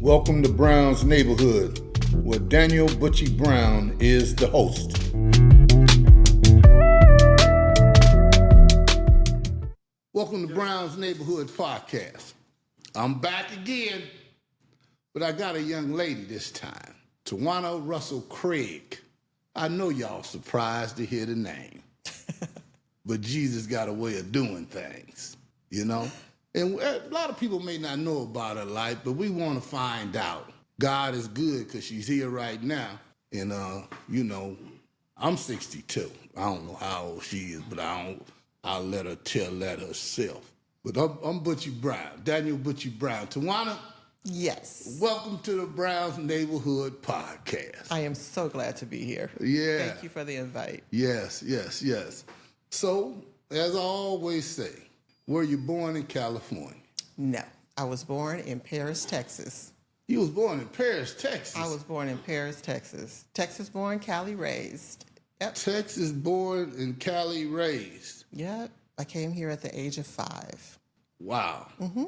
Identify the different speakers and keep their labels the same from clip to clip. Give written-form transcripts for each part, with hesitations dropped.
Speaker 1: Welcome to Brown's Neighborhood, where Daniel Butchie Brown is the host. Welcome to Brown's Neighborhood Podcast. I'm back again, but I got a young lady this time, Tawanna Craig. I know y'all surprised to hear the name, but Jesus got a way of doing things, you know? And a lot of people may not know about her life, but we want to find out. God is good because she's here right now. And, I'm 62. I don't know how old she is, but I'll let her tell that herself. But I'm Butchie Brown, Daniel Butchie Brown. Tawanna?
Speaker 2: Yes.
Speaker 1: Welcome to the Browns Neighborhood Podcast.
Speaker 2: I am so glad to be here.
Speaker 1: Yeah.
Speaker 2: Thank you for the invite.
Speaker 1: Yes. So, as I always say, were you born in California?
Speaker 2: No. I was born in Paris, Texas.
Speaker 1: You was born in Paris, Texas?
Speaker 2: I was born in Paris, Texas. Texas born, Cali raised. Yep.
Speaker 1: Texas born and Cali raised.
Speaker 2: Yep. I came here at the age of 5.
Speaker 1: Wow. Mm-hmm.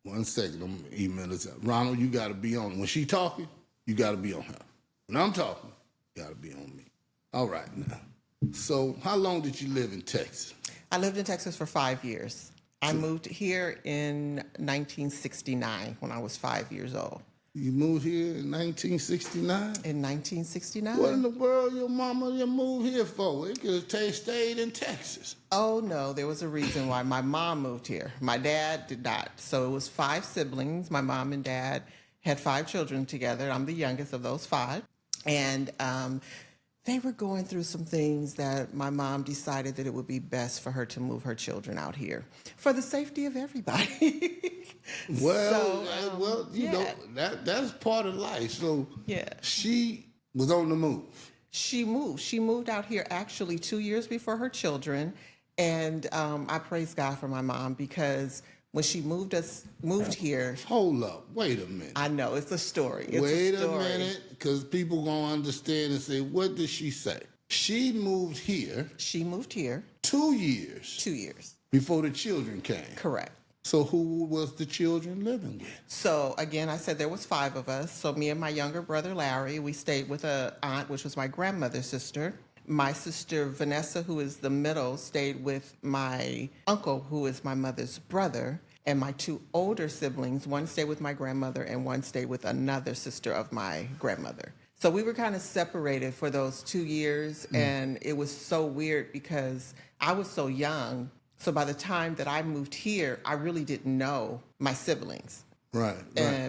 Speaker 1: 1 second, I'm going to email this out. Ronald, you got to be on. When she talking, you got to be on her. When I'm talking, you got to be on me. All right, now. So how long did you live in Texas?
Speaker 2: I lived in Texas for 5 years. I moved here in 1969 when I was 5 years old.
Speaker 1: You moved here in 1969?
Speaker 2: In 1969.
Speaker 1: What in the world your mama you moved here for? It could have stayed in Texas.
Speaker 2: Oh, no, there was a reason why my mom moved here. My dad did not. So it was 5 siblings. My mom and dad had 5 children together. I'm the youngest of those 5. And they were going through some things that my mom decided that it would be best for her to move her children out here for the safety of everybody.
Speaker 1: Well, you know, that's part of life. So
Speaker 2: yeah,
Speaker 1: she was on the move.
Speaker 2: She moved. She moved out here actually 2 years before her children. And I praise God for my mom because when she moved here.
Speaker 1: Hold up. Wait a minute.
Speaker 2: I know. It's a story.
Speaker 1: Wait a minute, because people going to understand and say, what did she say? She moved here.
Speaker 2: She moved here.
Speaker 1: 2 years.
Speaker 2: 2 years.
Speaker 1: Before the children came.
Speaker 2: Correct.
Speaker 1: So who was the children living with?
Speaker 2: So again, I said there was 5 of us. So me and my younger brother, Larry, we stayed with an aunt, which was my grandmother's sister. My sister, Vanessa, who is the middle, stayed with my uncle, who is my mother's brother. And my 2 older siblings, one stayed with my grandmother and one stayed with another sister of my grandmother. So we were kind of separated for those 2 years. And it was so weird because I was so young. So by the time that I moved here, I really didn't know my siblings.
Speaker 1: Right.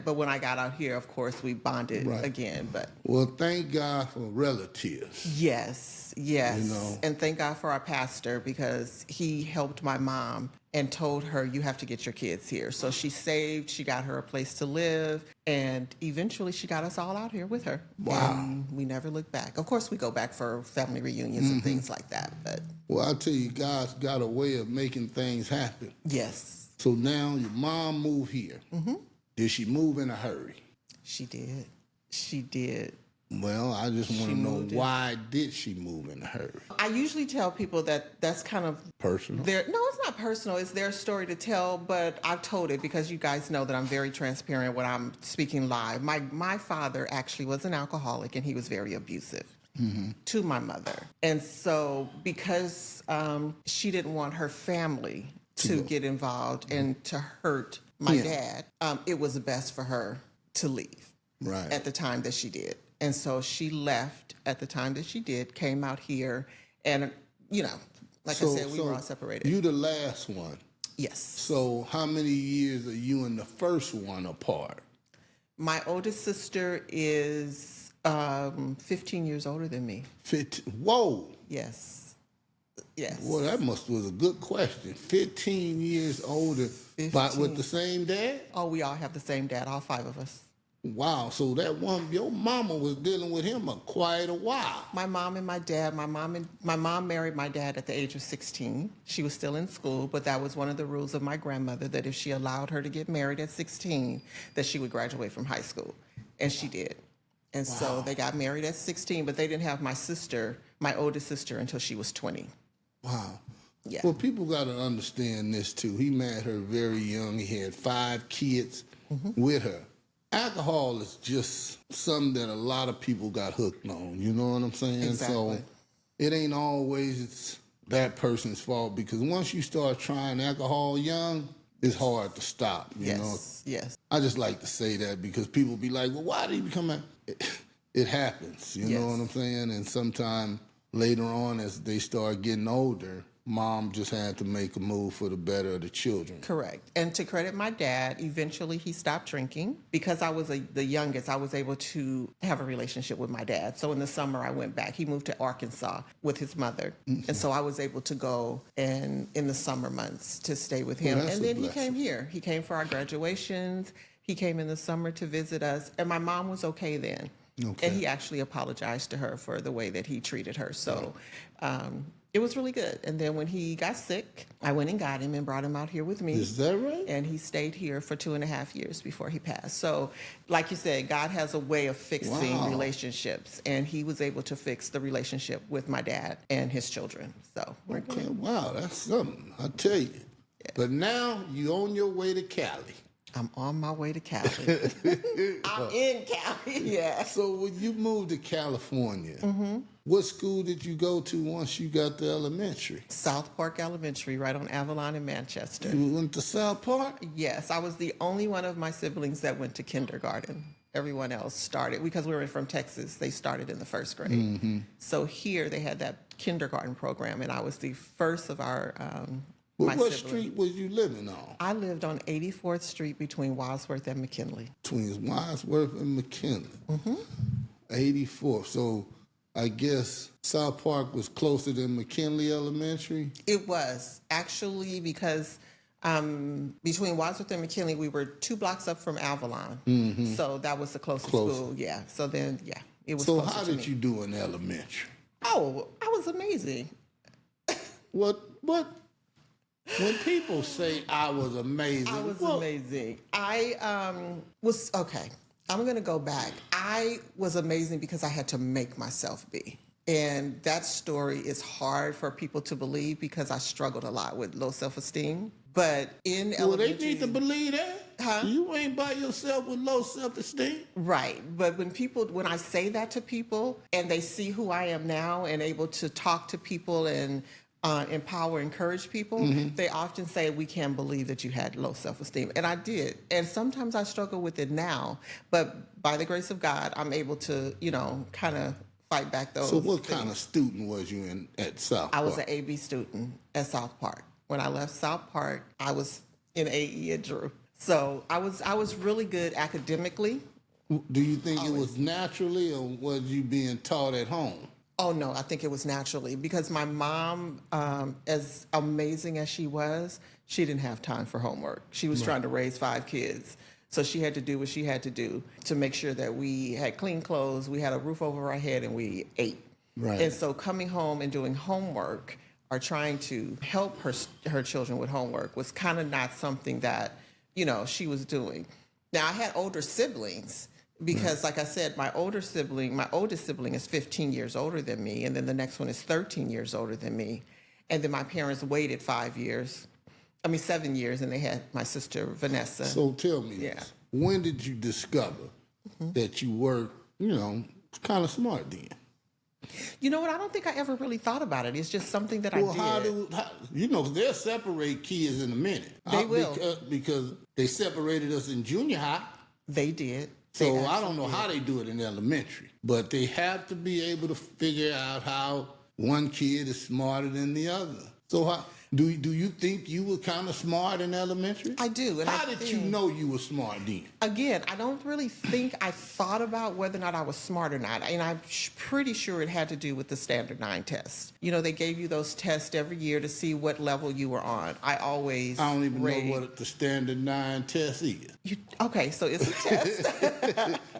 Speaker 2: But when I got out here, of course, we bonded again. But
Speaker 1: well, thank God for relatives.
Speaker 2: Yes. You know? And thank God for our pastor because he helped my mom and told her, you have to get your kids here. So she saved, she got her a place to live, and eventually she got us all out here with her.
Speaker 1: Wow.
Speaker 2: And we never looked back. Of course, we go back for family reunions and things like that. But
Speaker 1: well, I tell you, God's got a way of making things happen.
Speaker 2: yes.
Speaker 1: So now your mom moved here. Mm-hmm. Did she move in a hurry?
Speaker 2: She did. She did.
Speaker 1: Well, I just want to know why did she move in a hurry?
Speaker 2: I usually tell people that that's kind of
Speaker 1: Personal?
Speaker 2: no, it's not personal. It's their story to tell, but I've told it because you guys know that I'm very transparent when I'm speaking live. My father actually was an alcoholic, and he was very abusive to my mother. And so because she didn't want her family to get involved and to hurt my dad, it was best for her to leave at the time that she did. And so she left at the time that she did, came out here, and, I said, we were all separated.
Speaker 1: You the last one.
Speaker 2: Yes.
Speaker 1: So how many years are you and the first one apart?
Speaker 2: My oldest sister is 15 years older than me.
Speaker 1: 15. Whoa.
Speaker 2: Yes.
Speaker 1: Well, that was a good question. 15 years older, but with the same dad?
Speaker 2: Oh, we all have the same dad, all 5 of us.
Speaker 1: Wow, so that one, your mama was dealing with him quite a while.
Speaker 2: My mom and my dad, my mom married my dad at the age of 16. She was still in school, but that was one of the rules of my grandmother, that if she allowed her to get married at 16, that she would graduate from high school. And she did. And so they got married at 16, but they didn't have my oldest sister, until she was 20.
Speaker 1: Wow.
Speaker 2: Yeah.
Speaker 1: Well, people got to understand this, too. He married her very young. He had 5 kids with her. alcohol is just something that a lot of people got hooked on. You know what I'm saying?
Speaker 2: Exactly.
Speaker 1: So it ain't always that person's fault, because once you start trying alcohol young, it's hard to stop. You know,
Speaker 2: Yes.
Speaker 1: I just like to say that because people be like, "Well, why did he become a?" It happens. You know what I'm saying? And sometime later on, as they start getting older, mom just had to make a move for the better of the children.
Speaker 2: Correct. And to credit my dad, eventually he stopped drinking. Because I was the youngest, I was able to have a relationship with my dad. So in the summer, I went back. He moved to Arkansas with his mother. And so I was able to go in the summer months to stay with him.
Speaker 1: that's
Speaker 2: And
Speaker 1: a
Speaker 2: then he
Speaker 1: blessing.
Speaker 2: came here. He came for our graduations. He came in the summer to visit us. And my mom was okay then.
Speaker 1: Okay.
Speaker 2: And he actually apologized to her for the way that he treated her. So it was really good. And then when he got sick, I went and got him and brought him out here with me.
Speaker 1: Is that right?
Speaker 2: And he stayed here for 2.5 years before he passed. So, like you said, God has a way of fixing
Speaker 1: Wow.
Speaker 2: relationships. And he was able to fix the relationship with my dad and his children. So, we're
Speaker 1: Okay,
Speaker 2: good.
Speaker 1: wow, that's something, I tell you. But now you on your way to Cali.
Speaker 2: I'm on my way to Cali. I'm in Cali, yeah.
Speaker 1: So when you moved to California, what school did you go to once you got to elementary?
Speaker 2: South Park Elementary, right on Avalon in Manchester.
Speaker 1: You went to South Park?
Speaker 2: Yes, I was the only one of my siblings that went to kindergarten. Everyone else started, because we were from Texas, they started in the first grade. So here they had that kindergarten program, and I was the first of our
Speaker 1: Well,
Speaker 2: my
Speaker 1: what
Speaker 2: siblings.
Speaker 1: street was you living on?
Speaker 2: I lived on 84th Street between Wadsworth and McKinley.
Speaker 1: Between Wadsworth and McKinley. 84th. So I guess South Park was closer than McKinley Elementary.
Speaker 2: It was actually because between Wadsworth and McKinley, we were 2 blocks up from Avalon. So that was the closest school. Yeah. So then, yeah, it was
Speaker 1: So
Speaker 2: closer
Speaker 1: how
Speaker 2: to
Speaker 1: did
Speaker 2: me.
Speaker 1: you do in elementary?
Speaker 2: Oh, I was amazing.
Speaker 1: What when people say I was amazing,
Speaker 2: I was
Speaker 1: well,
Speaker 2: amazing. I was okay. I'm going to go back. I was amazing because I had to make myself be. And that story is hard for people to believe because I struggled a lot with low self-esteem. But in
Speaker 1: well, they
Speaker 2: elementary,
Speaker 1: need to believe that.
Speaker 2: Huh?
Speaker 1: You ain't by yourself with low self-esteem.
Speaker 2: right. But when I say that to people and they see who I am now and able to talk to people and empower, encourage people, they often say, we can't believe that you had low self-esteem. And I did. And sometimes I struggle with it now. But by the grace of God, I'm able to, kind of fight back those.
Speaker 1: So what kind of student was you in at South
Speaker 2: I
Speaker 1: Park?
Speaker 2: was an AB student at South Park. When I left South Park, I was in AE at Drew. So I was really good academically.
Speaker 1: Do you think it was naturally, or was you being taught at home?
Speaker 2: Oh, no, I think it was naturally because my mom, as amazing as she was, she didn't have time for homework. She was trying to raise 5 kids. So she had to do what she had to do to make sure that we had clean clothes, we had a roof over our head, and we ate.
Speaker 1: Right.
Speaker 2: And so coming home and doing homework or trying to help her children with homework was kind of not something that, she was doing. Now, I had older siblings. Because, like I said, my oldest sibling is 15 years older than me, and then the next one is 13 years older than me. And then my parents waited 7 years, and they had my sister, Vanessa.
Speaker 1: So tell me this. When did you discover that you were, kind of smart then?
Speaker 2: You know what? I don't think I ever really thought about it. It's just something that I did.
Speaker 1: They'll separate kids in a minute.
Speaker 2: They will.
Speaker 1: Because they separated us in junior high.
Speaker 2: They did.
Speaker 1: So I don't know how they do it in elementary, but they have to be able to figure out how one kid is smarter than the other. So do you think you were kind of smart in elementary?
Speaker 2: I do. And
Speaker 1: how did you know you were smart then?
Speaker 2: Again, I don't really think I thought about whether or not I was smart or not. And I'm pretty sure it had to do with the Standard 9 test. They gave you those tests every year to see what level you were on. I don't even
Speaker 1: know what the Standard 9 test is.
Speaker 2: Okay, so it's a test.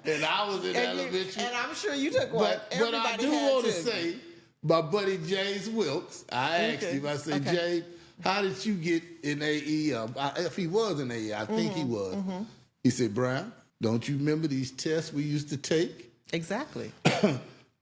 Speaker 1: And I was in elementary.
Speaker 2: And I'm sure you took one.
Speaker 1: But I do want to say, my buddy James Wilkes, I asked him, I said, James, how did you get in AE? If he was in AE, I think he was. He said, Brown, don't you remember these tests we used to take?
Speaker 2: Exactly.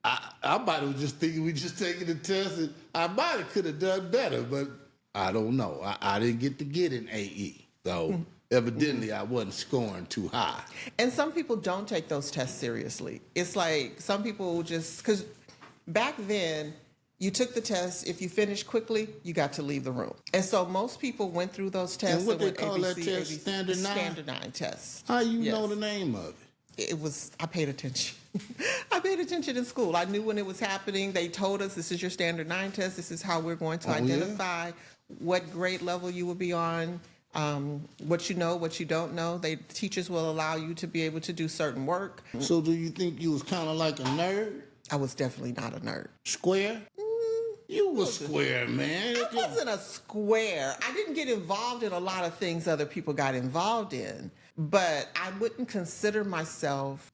Speaker 1: I might have just thinking we just taking the test, and I might have could have done better, but I don't know. I didn't get in AE. So Evidently, I wasn't scoring too high.
Speaker 2: And some people don't take those tests seriously. It's like some people just, because back then, you took the test. If you finished quickly, you got to leave the room. And so most people went through those tests.
Speaker 1: And what they
Speaker 2: went
Speaker 1: call that
Speaker 2: ABC,
Speaker 1: test,
Speaker 2: ABC,
Speaker 1: Standard 9?
Speaker 2: Standard 9 test.
Speaker 1: How you
Speaker 2: Yes.
Speaker 1: know the name of it?
Speaker 2: It was, I paid attention. I paid attention in school. I knew when it was happening. They told us this is your Standard 9 test. This is how we're going to identify what grade level you will be on, what you know, what you don't know. Teachers will allow you to be able to do certain work.
Speaker 1: So do you think you was kind of like a nerd?
Speaker 2: I was definitely not a nerd.
Speaker 1: Square? You was square, man.
Speaker 2: I wasn't a square. I didn't get involved in a lot of things other people got involved in, but I wouldn't consider myself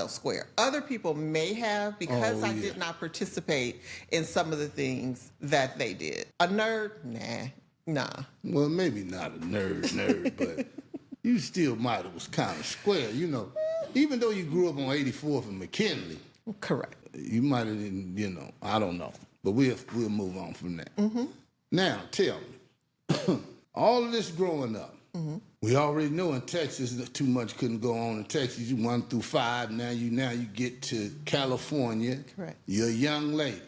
Speaker 2: square. Other people may have because I did not participate in some of the things that they did. A nerd? Nah.
Speaker 1: Well, maybe not a nerd, but you still might have was kind of square, you know. Even though you grew up on 84th and McKinley.
Speaker 2: Correct.
Speaker 1: You might have, you know, I don't know. But we'll move on from that.
Speaker 2: Mm-hmm.
Speaker 1: Now, tell me, all of this growing up, we already know in Texas that too much couldn't go on in Texas. You 1 through 5. Now you get to California.
Speaker 2: Correct.
Speaker 1: You're a young lady.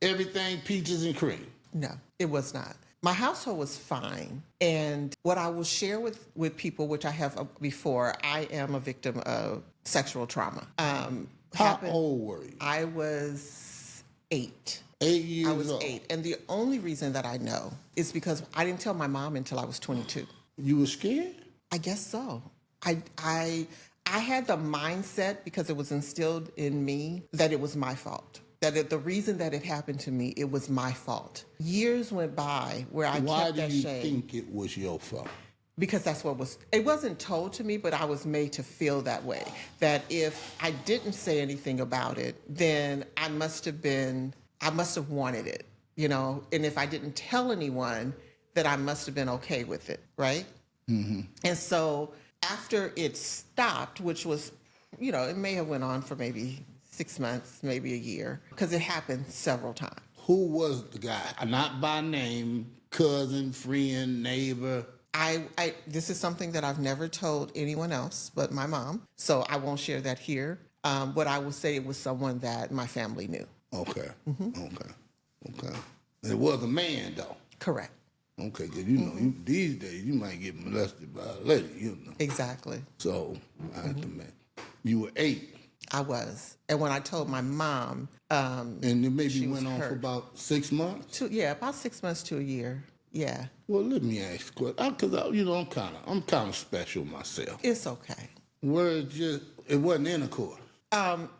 Speaker 1: Everything peaches and cream.
Speaker 2: No, it was not. My household was fine. And what I will share with people, which I have before, I am a victim of sexual trauma.
Speaker 1: How old were you?
Speaker 2: I was 8.
Speaker 1: 8 years old.
Speaker 2: I was 8. And the only reason that I know is because I didn't tell my mom until I was 22.
Speaker 1: You were scared?
Speaker 2: I guess so. I had the mindset, because it was instilled in me, that it was my fault. The reason that it happened to me, it was my fault. Years went by where I kept that shame.
Speaker 1: Why do you think it was your fault?
Speaker 2: Because it wasn't told to me, but I was made to feel that way. That if I didn't say anything about it, then I must have wanted it, you know? And if I didn't tell anyone, then I must have been okay with it, right? Mm-hmm. And so after it stopped, which was, you know, it may have went on for maybe 6 months, maybe a year, because it happened several times.
Speaker 1: Who was the guy? Not by name, cousin, friend, neighbor.
Speaker 2: This is something that I've never told anyone else but my mom, so I won't share that here. But I will say it was someone that my family knew.
Speaker 1: Okay. Okay. And it was a man, though.
Speaker 2: Correct.
Speaker 1: Okay, because you know, these days you might get molested by a lady, you know.
Speaker 2: Exactly.
Speaker 1: So I have to admit, you were 8.
Speaker 2: I was, and when I told my mom,
Speaker 1: and it maybe went on
Speaker 2: hurt.
Speaker 1: for about 6 months.
Speaker 2: About 6 months to a year. Yeah.
Speaker 1: Well, let me ask you, because you know I'm kind of special myself.
Speaker 2: It's okay.
Speaker 1: It wasn't intercourse.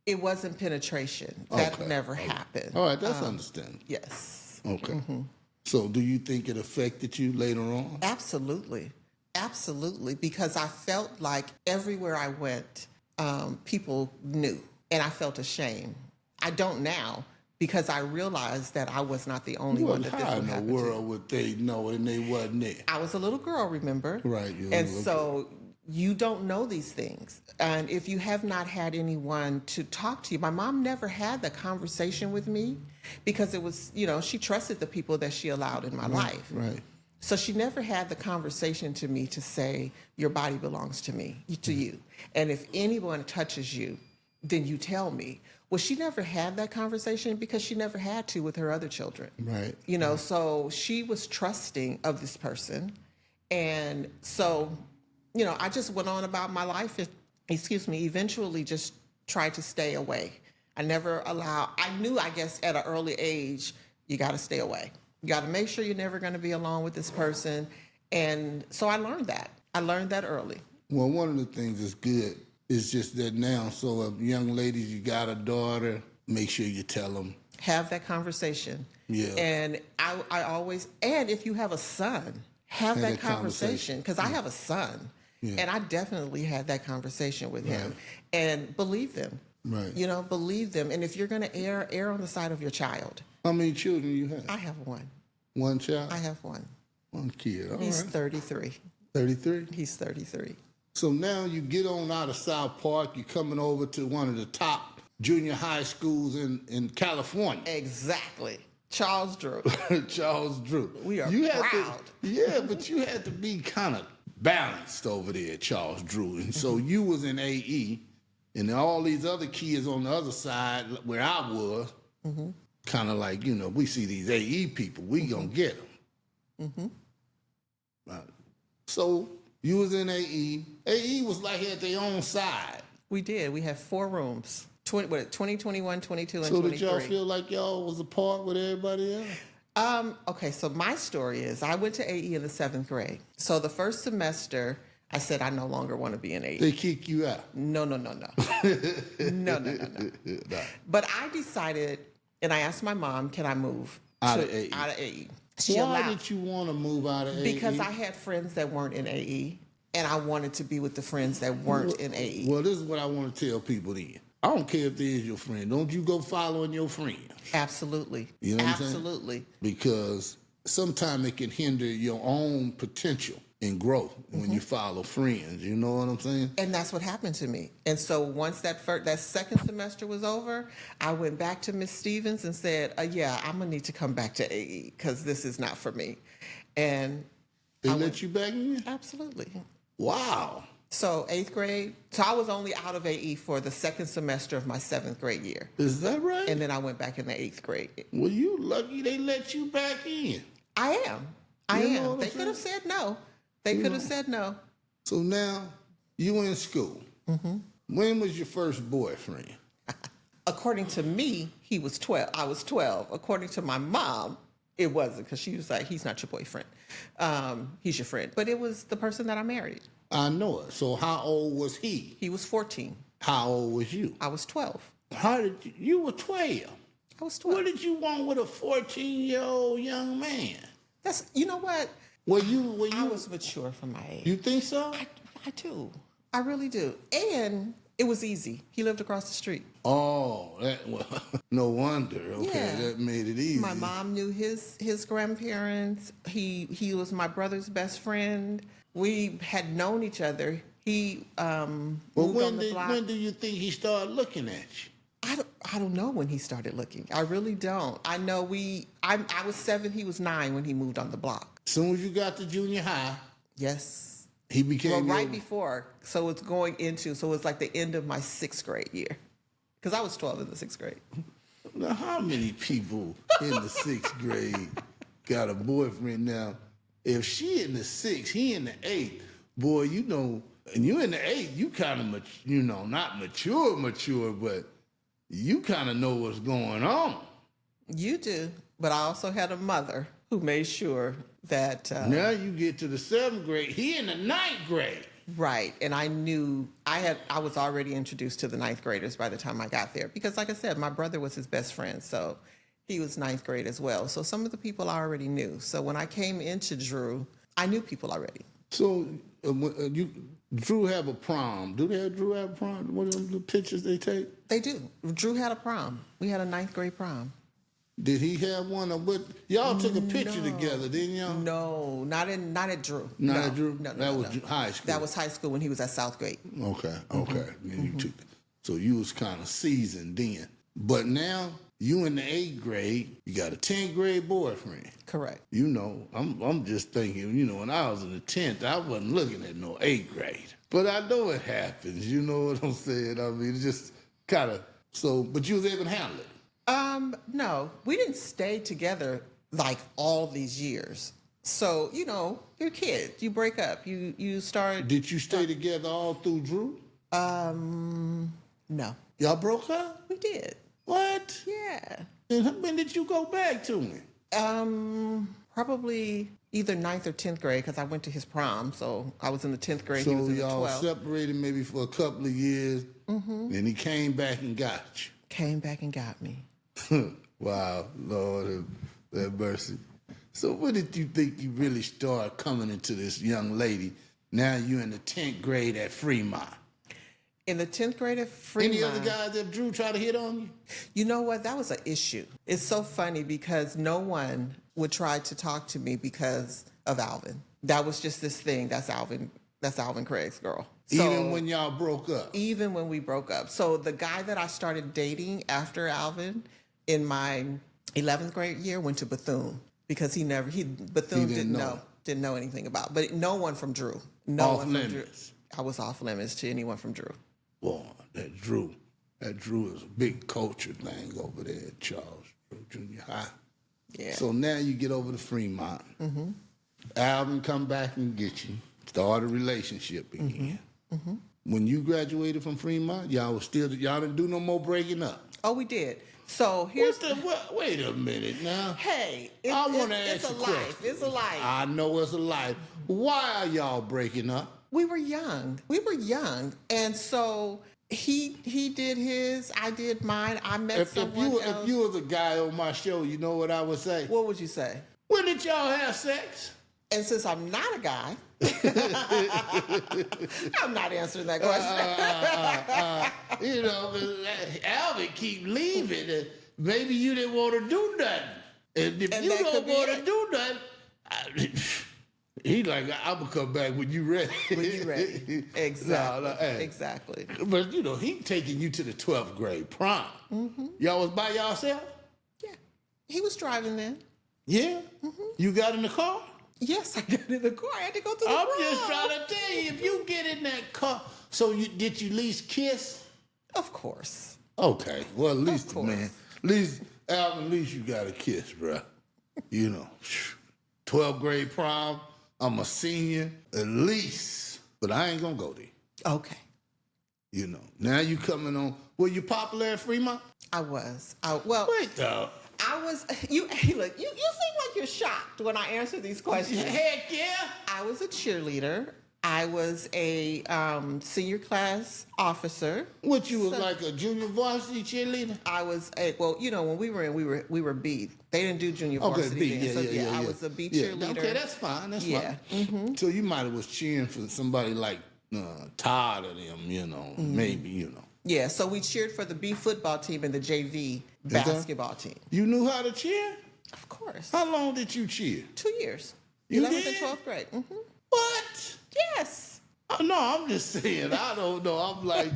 Speaker 2: It wasn't penetration. That never happened.
Speaker 1: All right, that's understandable.
Speaker 2: Yes.
Speaker 1: Okay. So do you think it affected you later on?
Speaker 2: Absolutely. Because I felt like everywhere I went, people knew, and I felt ashamed. I don't now, because I realized that I was not the only one that this would happen to.
Speaker 1: How in the world would they know and they wasn't there?
Speaker 2: I was a little girl, remember?
Speaker 1: Right.
Speaker 2: And so you don't know these things. And if you have not had anyone to talk to you, my mom never had the conversation with me because it was, you know, she trusted the people that she allowed in my life.
Speaker 1: Right.
Speaker 2: So she never had the conversation to me to say, your body belongs to me, to you. And if anyone touches you, then you tell me. Well, she never had that conversation because she never had to with her other children.
Speaker 1: Right.
Speaker 2: You know, so she was trusting of this person. And so, you know, I just went on about my life, eventually just tried to stay away. I knew, I guess, at an early age, you got to stay away. You got to make sure you're never going to be alone with this person. And so I learned that. I learned that early.
Speaker 1: Well, one of the things that's good is just that now, so young ladies, you got a daughter, make sure you tell them.
Speaker 2: Have that conversation.
Speaker 1: Yeah.
Speaker 2: And I always, and if you have a son, have that conversation. Because I have a son. Yeah. And I definitely had that conversation with him. And believe them.
Speaker 1: Right.
Speaker 2: You know, believe them. And if you're going to err on the side of your child.
Speaker 1: How many children you have?
Speaker 2: I have one.
Speaker 1: One child?
Speaker 2: I have one.
Speaker 1: One kid. All
Speaker 2: He's
Speaker 1: right.
Speaker 2: 33.
Speaker 1: 33?
Speaker 2: He's 33.
Speaker 1: So now you get on out of South Park, you're coming over to one of the top junior high schools in California.
Speaker 2: Exactly. Charles Drew.
Speaker 1: Charles Drew.
Speaker 2: We are proud.
Speaker 1: But you had to be kind of balanced over there at Charles Drew. And so you was in AE, and all these other kids on the other side where I was, kind of like, you know, we see these AE people, we gonna get them. Right. So you was in AE. AE was like at their own side.
Speaker 2: We did. We had 4 rooms. 20, 21, 22, and
Speaker 1: So
Speaker 2: 23.
Speaker 1: did y'all feel like y'all was apart with everybody else?
Speaker 2: Okay, so my story is I went to AE in the 7th grade. So the first semester, I said I no longer want to be in AE.
Speaker 1: They kick you out.
Speaker 2: No. But I decided, and I asked my mom, can I move
Speaker 1: Out of AE.
Speaker 2: Out of AE. She
Speaker 1: Why
Speaker 2: allowed.
Speaker 1: did you want to move out of AE?
Speaker 2: Because I had friends that weren't in AE, and I wanted to be with the friends that weren't in AE.
Speaker 1: Well, this is what I want to tell people then. I don't care if they is your friend. Don't you go following your friend.
Speaker 2: Absolutely.
Speaker 1: You know what I'm saying?
Speaker 2: Absolutely.
Speaker 1: Because sometimes it can hinder your own potential and growth when you follow friends. You know what I'm saying?
Speaker 2: And that's what happened to me. And so once that second semester was over, I went back to Miss Stevens and said, yeah, I'm going to need to come back to AE because this is not for me. And
Speaker 1: They let you back in?
Speaker 2: absolutely.
Speaker 1: Wow.
Speaker 2: So 8th grade. So I was only out of AE for the second semester of my 7th grade year.
Speaker 1: Is that right?
Speaker 2: And then I went back in the 8th grade.
Speaker 1: Well, you lucky they let you back in.
Speaker 2: I am. I
Speaker 1: You know
Speaker 2: am.
Speaker 1: what
Speaker 2: They
Speaker 1: I'm
Speaker 2: could have
Speaker 1: saying?
Speaker 2: said no. They could have said no.
Speaker 1: So now you in school. When was your first boyfriend?
Speaker 2: According to me, he was 12. I was 12. According to my mom, it wasn't because she was like, he's not your boyfriend. He's your friend. But it was the person that I married.
Speaker 1: I know it. So how old was he?
Speaker 2: He was 14.
Speaker 1: How old was you?
Speaker 2: I was 12.
Speaker 1: How did you were 12?
Speaker 2: I was 12.
Speaker 1: What did you want with a 14-year-old young man?
Speaker 2: That's, you know what?
Speaker 1: I
Speaker 2: I was mature for my age.
Speaker 1: You think so?
Speaker 2: I do. I really do. And it was easy. He lived across the street.
Speaker 1: Oh, no wonder. Okay,
Speaker 2: Yeah.
Speaker 1: that made it easy.
Speaker 2: My mom knew his grandparents. He was my brother's best friend. We had known each other. He
Speaker 1: Well,
Speaker 2: moved on the block.
Speaker 1: when do you think he started looking at you?
Speaker 2: I don't know when he started looking. I really don't. I know I was 7, he was 9 when he moved on the block.
Speaker 1: Soon as you got to junior high,
Speaker 2: Yes.
Speaker 1: he became
Speaker 2: Well,
Speaker 1: your-
Speaker 2: right before. So it's like the end of my 6th grade year. Because I was 12 in the 6th grade.
Speaker 1: Now, how many people in the 6th grade got a boyfriend now? If she in the 6th, he in the 8th, boy, you know, and you in the 8th, you kind of, not mature, but you kind of know what's going on.
Speaker 2: You do. But I also had a mother who made sure that...
Speaker 1: Now you get to the 7th grade, he in the 9th grade.
Speaker 2: Right. And I knew I was already introduced to the 9th graders by the time I got there. Because like I said, my brother was his best friend. So he was 9th grade as well. So some of the people I already knew. So when I came into Drew, I knew people already.
Speaker 1: So Drew have a prom. Do Drew have a prom? What are the pictures they take?
Speaker 2: They do. Drew had a prom. We had a 9th grade prom.
Speaker 1: Did he have one? Y'all took a picture together, didn't y'all?
Speaker 2: No, not at Drew.
Speaker 1: Not
Speaker 2: No,
Speaker 1: at Drew?
Speaker 2: No,
Speaker 1: That was high school.
Speaker 2: That was high school when he was at Southgate.
Speaker 1: Okay. Then you took. So you was kind of seasoned then. But now you in the 8th grade, you got a 10th grade boyfriend.
Speaker 2: Correct.
Speaker 1: You know, I'm just thinking, when I was in the 10th, I wasn't looking at no 8th grade. But I know it happens. You know what I'm saying? I mean, it's just kind of but you was able to handle it.
Speaker 2: No, we didn't stay together like all these years. So, you're kids. You break up. You start.
Speaker 1: Did you stay together all through Drew?
Speaker 2: No.
Speaker 1: Y'all broke up?
Speaker 2: We did.
Speaker 1: What?
Speaker 2: Yeah.
Speaker 1: And when did you go back to him?
Speaker 2: Probably either 9th or 10th grade because I went to his prom. So I was in the 10th grade.
Speaker 1: So
Speaker 2: he was in the
Speaker 1: y'all
Speaker 2: 12th.
Speaker 1: separated maybe for a couple of years, and he came back and got
Speaker 2: Came back and got me.
Speaker 1: you. Wow, Lord have mercy. So when did you think you really started coming into this young lady? Now you're in the 10th grade at Fremont.
Speaker 2: In the 10th grade at Fremont.
Speaker 1: Any other guys that Drew tried to hit on you?
Speaker 2: You know what? That was an issue. It's so funny because no one would try to talk to me because of Alvin. That was just this thing. That's Alvin Craig's girl. So,
Speaker 1: Even when y'all broke up?
Speaker 2: Even when we broke up. So the guy that I started dating after Alvin in my 11th grade year went to Bethune because Bethune didn't know anything about, but no one from Drew No
Speaker 1: Off
Speaker 2: one from Drew.
Speaker 1: limits.
Speaker 2: I was off limits to anyone from Drew.
Speaker 1: Boy, that Drew is a big culture thing over there at Charles Drew Junior High.
Speaker 2: Yeah.
Speaker 1: So now you get over to Fremont. Alvin come back and get you. Start a relationship again. When you graduated from Fremont, y'all didn't do no more breaking up.
Speaker 2: Oh, we did. So here's
Speaker 1: Wait a minute now.
Speaker 2: Hey,
Speaker 1: I want to
Speaker 2: it's
Speaker 1: ask
Speaker 2: a
Speaker 1: you a
Speaker 2: life.
Speaker 1: question.
Speaker 2: It's a life.
Speaker 1: I know it's a life. Why are y'all breaking up?
Speaker 2: We were young. And so he did his, I did mine. I met someone else.
Speaker 1: If you was a guy on my show, you know what I would say?
Speaker 2: What would you say?
Speaker 1: When did y'all have sex?
Speaker 2: And since I'm not a guy, I'm not answering that question.
Speaker 1: Alvin keep leaving. And maybe you didn't want to do nothing. And if you don't want to do nothing, he like, I'm going to come back when you ready.
Speaker 2: When you ready. Exactly.
Speaker 1: Hey.
Speaker 2: Exactly.
Speaker 1: But, he taking you to the 12th grade prom. Y'all was by yourself?
Speaker 2: Yeah. He was driving then.
Speaker 1: Yeah? You got in the car?
Speaker 2: Yes, I got in the car. I had to go to the
Speaker 1: I'm
Speaker 2: prom.
Speaker 1: just trying to tell you, if you get in that car, so did you at least kiss?
Speaker 2: Of course.
Speaker 1: Okay, well, at least,
Speaker 2: course.
Speaker 1: man, Alvin, at least you got a kiss, bro. 12th grade prom, I'm a senior, at least, but I ain't gonna go there.
Speaker 2: Okay.
Speaker 1: Now you coming on, were you popular at Fremont?
Speaker 2: I was.
Speaker 1: Wait, though.
Speaker 2: I was, hey, look, you seem like you're shocked when I answer these questions.
Speaker 1: Heck yeah.
Speaker 2: I was a cheerleader. I was a senior class officer.
Speaker 1: What, you was like a junior varsity cheerleader?
Speaker 2: I was when we were in, we were B. They didn't do junior varsity then.
Speaker 1: Yeah,
Speaker 2: I was a B cheerleader.
Speaker 1: Okay, that's fine. That's
Speaker 2: Yeah.
Speaker 1: fine. So you might have was cheering for somebody like Todd or them, maybe.
Speaker 2: Yeah, so we cheered for the B football team and the JV basketball team.
Speaker 1: You knew how to cheer?
Speaker 2: Of course.
Speaker 1: How long did you cheer?
Speaker 2: 2 years.
Speaker 1: You
Speaker 2: 11th
Speaker 1: did?
Speaker 2: and 12th grade.
Speaker 1: What?
Speaker 2: Yes.
Speaker 1: Oh, no, I'm just saying. I don't know. I'm like,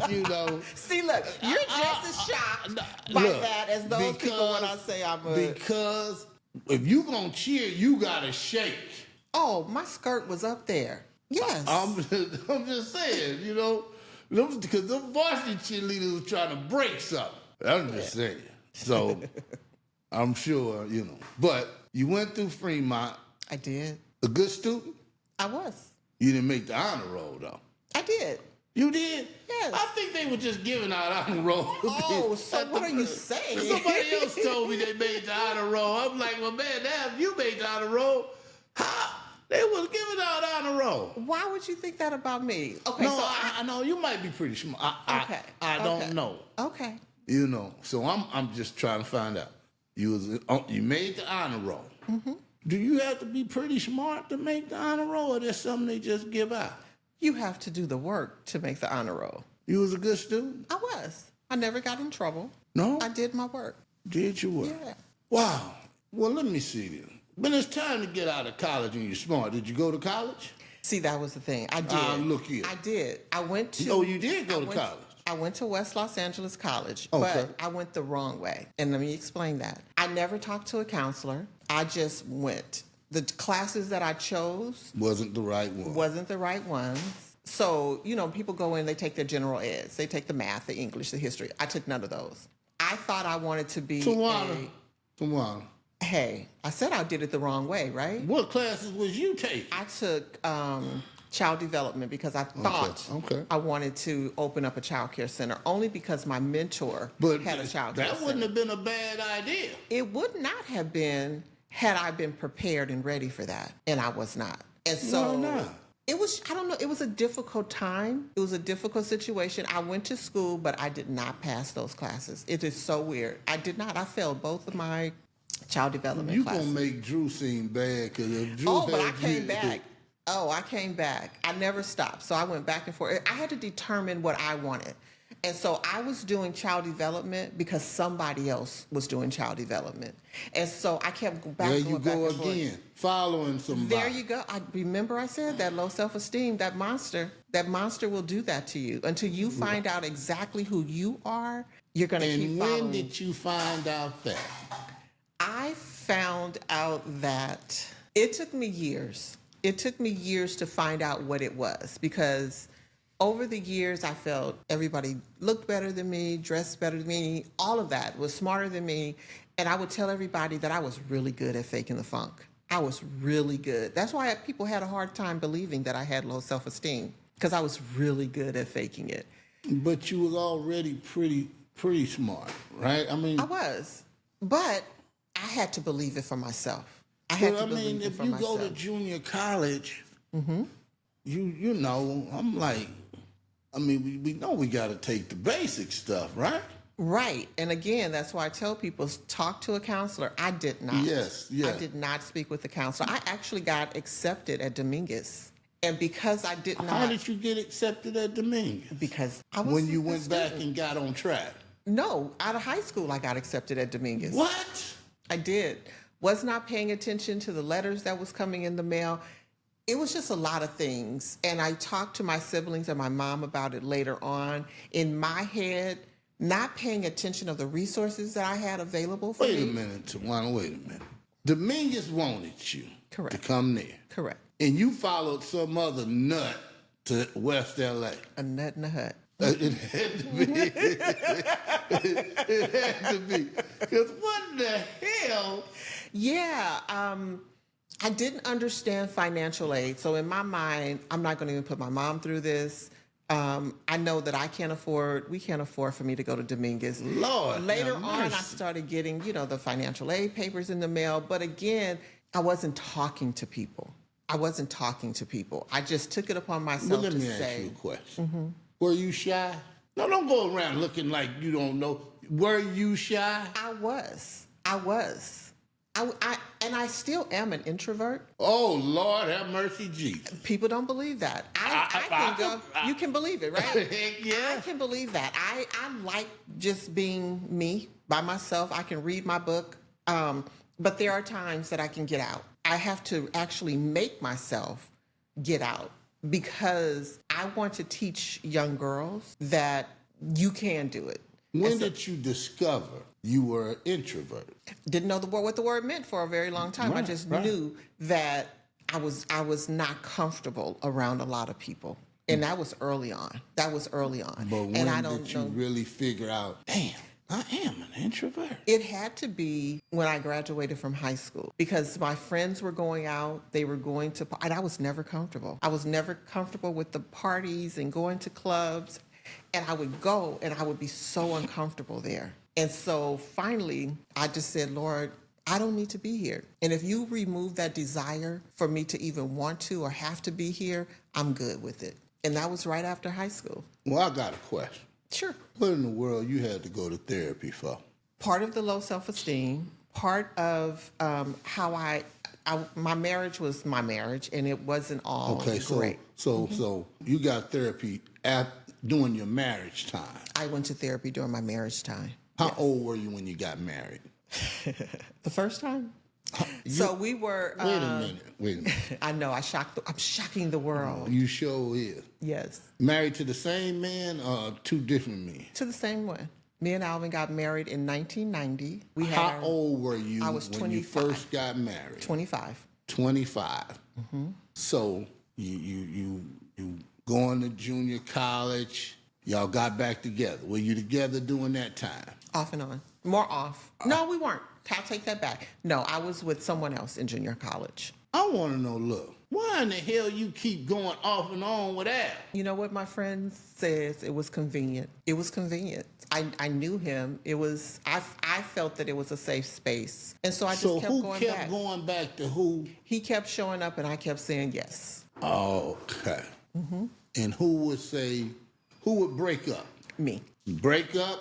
Speaker 2: See, look, you're just as shocked by that as those people when I say I'm a...
Speaker 1: Because if you gonna cheer, you gotta shake.
Speaker 2: Oh, my skirt was up there. Yes.
Speaker 1: I'm just saying, because them varsity cheerleaders was trying to break something. I'm just saying. So I'm sure, But you went through Fremont.
Speaker 2: I did.
Speaker 1: A good student?
Speaker 2: I was.
Speaker 1: You didn't make the honor roll, though.
Speaker 2: I did.
Speaker 1: You did?
Speaker 2: Yes.
Speaker 1: I think they were just giving out honor roll.
Speaker 2: Oh, so what are you saying?
Speaker 1: Somebody else told me they made the honor roll. I'm like, well, man, now you made the honor roll. How? They was giving out honor roll.
Speaker 2: Why would you think that about me? Okay,
Speaker 1: No,
Speaker 2: so
Speaker 1: I know you might be pretty smart. I don't know.
Speaker 2: Okay.
Speaker 1: So I'm just trying to find out. You made the honor roll. Do you have to be pretty smart to make the honor roll, or there's something they just give out?
Speaker 2: You have to do the work to make the honor roll.
Speaker 1: You was a good student?
Speaker 2: I was. I never got in trouble.
Speaker 1: No?
Speaker 2: I did my work.
Speaker 1: Did you work?
Speaker 2: Yeah.
Speaker 1: Wow. Well, let me see then. When it's time to get out of college and you're smart, did you go to college?
Speaker 2: See, that was the thing. I did.
Speaker 1: Look here.
Speaker 2: I did. I went to...
Speaker 1: Oh, you did go to college?
Speaker 2: I went to West Los Angeles College,
Speaker 1: Okay.
Speaker 2: but I went the wrong way. And let me explain that. I never talked to a counselor. I just went. The classes that I chose
Speaker 1: Wasn't the right one.
Speaker 2: wasn't the right ones. So, people go in, they take their general eds. They take the math, the English, the history. I took none of those. I thought I wanted to be
Speaker 1: Tawanna.
Speaker 2: Hey, I said I did it the wrong way, right?
Speaker 1: What classes was you taking?
Speaker 2: I took child development because I thought I wanted to open up a child care center, only because my mentor had a child care center.
Speaker 1: That wouldn't have been a bad idea.
Speaker 2: It would not have been had I been prepared and ready for that, and I was not. And so
Speaker 1: Why not?
Speaker 2: it was, I don't know, it was a difficult time. It was a difficult situation. I went to school, but I did not pass those classes. It is so weird. I did not. I failed both of my child development classes.
Speaker 1: You're going to make Drew seem bad because if Drew
Speaker 2: Oh, but I came back. I came back. I never stopped. So I went back and forth. I had to determine what I wanted. And so I was doing child development because somebody else was doing child development. And so I kept going back and forth.
Speaker 1: There you go again, following somebody.
Speaker 2: There you go. I remember I said that low self-esteem, that monster will do that to you. Until you find out exactly who you are, you're going to keep following.
Speaker 1: And when did you find out that?
Speaker 2: I found out that it took me years. It took me years to find out what it was because over the years I felt everybody looked better than me, dressed better than me, all of that was smarter than me. And I would tell everybody that I was really good at faking the funk. I was really good. That's why people had a hard time believing that I had low self-esteem because I was really good at faking it.
Speaker 1: But you was already pretty smart, right? I mean,
Speaker 2: I was, but I had to believe it for myself. I
Speaker 1: but
Speaker 2: had to
Speaker 1: I mean,
Speaker 2: believe it
Speaker 1: if
Speaker 2: for
Speaker 1: you
Speaker 2: myself.
Speaker 1: go to junior college, you know, I'm like, I mean, we know we got to take the basic stuff, right?
Speaker 2: Right. And again, that's why I tell people talk to a counselor. I did not.
Speaker 1: Yes, yes.
Speaker 2: I did not speak with the counselor. I actually got accepted at Dominguez. And because I did not.
Speaker 1: How did you get accepted at Dominguez?
Speaker 2: Because I was
Speaker 1: When you
Speaker 2: a good
Speaker 1: went back
Speaker 2: student.
Speaker 1: and got on track.
Speaker 2: No, out of high school, I got accepted at Dominguez.
Speaker 1: What?
Speaker 2: I did. Was not paying attention to the letters that was coming in the mail. It was just a lot of things. And I talked to my siblings and my mom about it later on. In my head, not paying attention of the resources that I had available for
Speaker 1: Wait
Speaker 2: me.
Speaker 1: a minute, Tawanna, wait a minute. Dominguez wanted you
Speaker 2: Correct.
Speaker 1: to come there.
Speaker 2: Correct.
Speaker 1: And you followed some other nut to West LA.
Speaker 2: A nut in a hut.
Speaker 1: It had to be. It had to be. Because what the hell?
Speaker 2: Yeah. I didn't understand financial aid. So in my mind, I'm not going to even put my mom through this. I know that we can't afford for me to go to Dominguez.
Speaker 1: Lord,
Speaker 2: Later
Speaker 1: have
Speaker 2: on, I
Speaker 1: mercy.
Speaker 2: started getting, the financial aid papers in the mail. But again, I wasn't talking to people. I just took it upon
Speaker 1: Well,
Speaker 2: myself
Speaker 1: let
Speaker 2: to
Speaker 1: me ask
Speaker 2: say,
Speaker 1: you a question. Were you shy? No, don't go around looking like you don't know. Were you shy?
Speaker 2: I was. And I still am an introvert.
Speaker 1: Oh, Lord, have mercy, Jesus.
Speaker 2: People don't believe that. You can believe it, right?
Speaker 1: Heck yeah.
Speaker 2: I can believe that. I like just being me by myself. I can read my book, but there are times that I can get out. I have to actually make myself get out because I want to teach young girls that you can do it.
Speaker 1: When did you discover you were an introvert?
Speaker 2: Didn't know what the word meant for a very long time. I
Speaker 1: Right,
Speaker 2: just
Speaker 1: right.
Speaker 2: knew that I was not comfortable around a lot of people. And that was early on.
Speaker 1: But when
Speaker 2: I
Speaker 1: did you really figure out, damn, I am an introvert?
Speaker 2: It had to be when I graduated from high school because my friends were going out, they were going to, and I was never comfortable. I was never comfortable with the parties and going to clubs. And I would go and I would be so uncomfortable there. And so finally, I just said, Lord, I don't need to be here. And if you remove that desire for me to even want to or have to be here, I'm good with it. And that was right after high school.
Speaker 1: Well, I got a question.
Speaker 2: Sure.
Speaker 1: What in the world you had to go to therapy for?
Speaker 2: Part of the low self-esteem, part of how my marriage was my marriage, and it wasn't all
Speaker 1: Okay,
Speaker 2: great.
Speaker 1: so you got therapy during your marriage time.
Speaker 2: I went to therapy during my marriage time.
Speaker 1: How old were you when you got married?
Speaker 2: The first time? So we were.
Speaker 1: Wait a minute.
Speaker 2: I know. I'm shocking the world.
Speaker 1: You sure is.
Speaker 2: Yes.
Speaker 1: Married to the same man or two different men?
Speaker 2: To the same one. Me and Alvin got married in 1990.
Speaker 1: How old were you
Speaker 2: I was
Speaker 1: when you
Speaker 2: 25.
Speaker 1: first got married?
Speaker 2: 25.
Speaker 1: 25. So you going to junior college. Y'all got back together. Were you together during that time?
Speaker 2: Off and on. More off. No, we weren't. I'll take that back. No, I was with someone else in junior college.
Speaker 1: I want to know, look, why in the hell you keep going off and on with that?
Speaker 2: You know what my friend says? It was convenient. It was convenient. I knew him. It was, I felt that it was a safe space. And so I just
Speaker 1: So
Speaker 2: kept
Speaker 1: who
Speaker 2: going
Speaker 1: kept
Speaker 2: back.
Speaker 1: going back to who?
Speaker 2: He kept showing up and I kept saying yes.
Speaker 1: Okay. And who would break up?
Speaker 2: Me.
Speaker 1: Break up,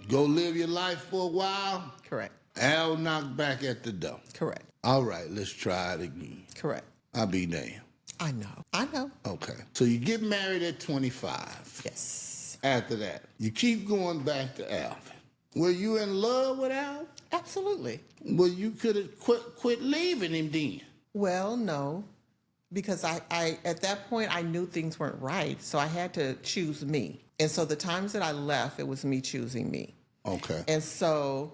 Speaker 1: go live your life for a while,
Speaker 2: Correct.
Speaker 1: Al knocked back at the door.
Speaker 2: Correct.
Speaker 1: All right, let's try it again.
Speaker 2: Correct.
Speaker 1: I'll be damned.
Speaker 2: I know.
Speaker 1: Okay. So you get married at 25.
Speaker 2: Yes.
Speaker 1: After that, you keep going back to Alvin. Were you in love with Al?
Speaker 2: Absolutely.
Speaker 1: Well, you could have quit leaving him then.
Speaker 2: Well, no, because I at that point I knew things weren't right, so I had to choose me. And so the times that I left, it was me choosing me.
Speaker 1: Okay.
Speaker 2: And so,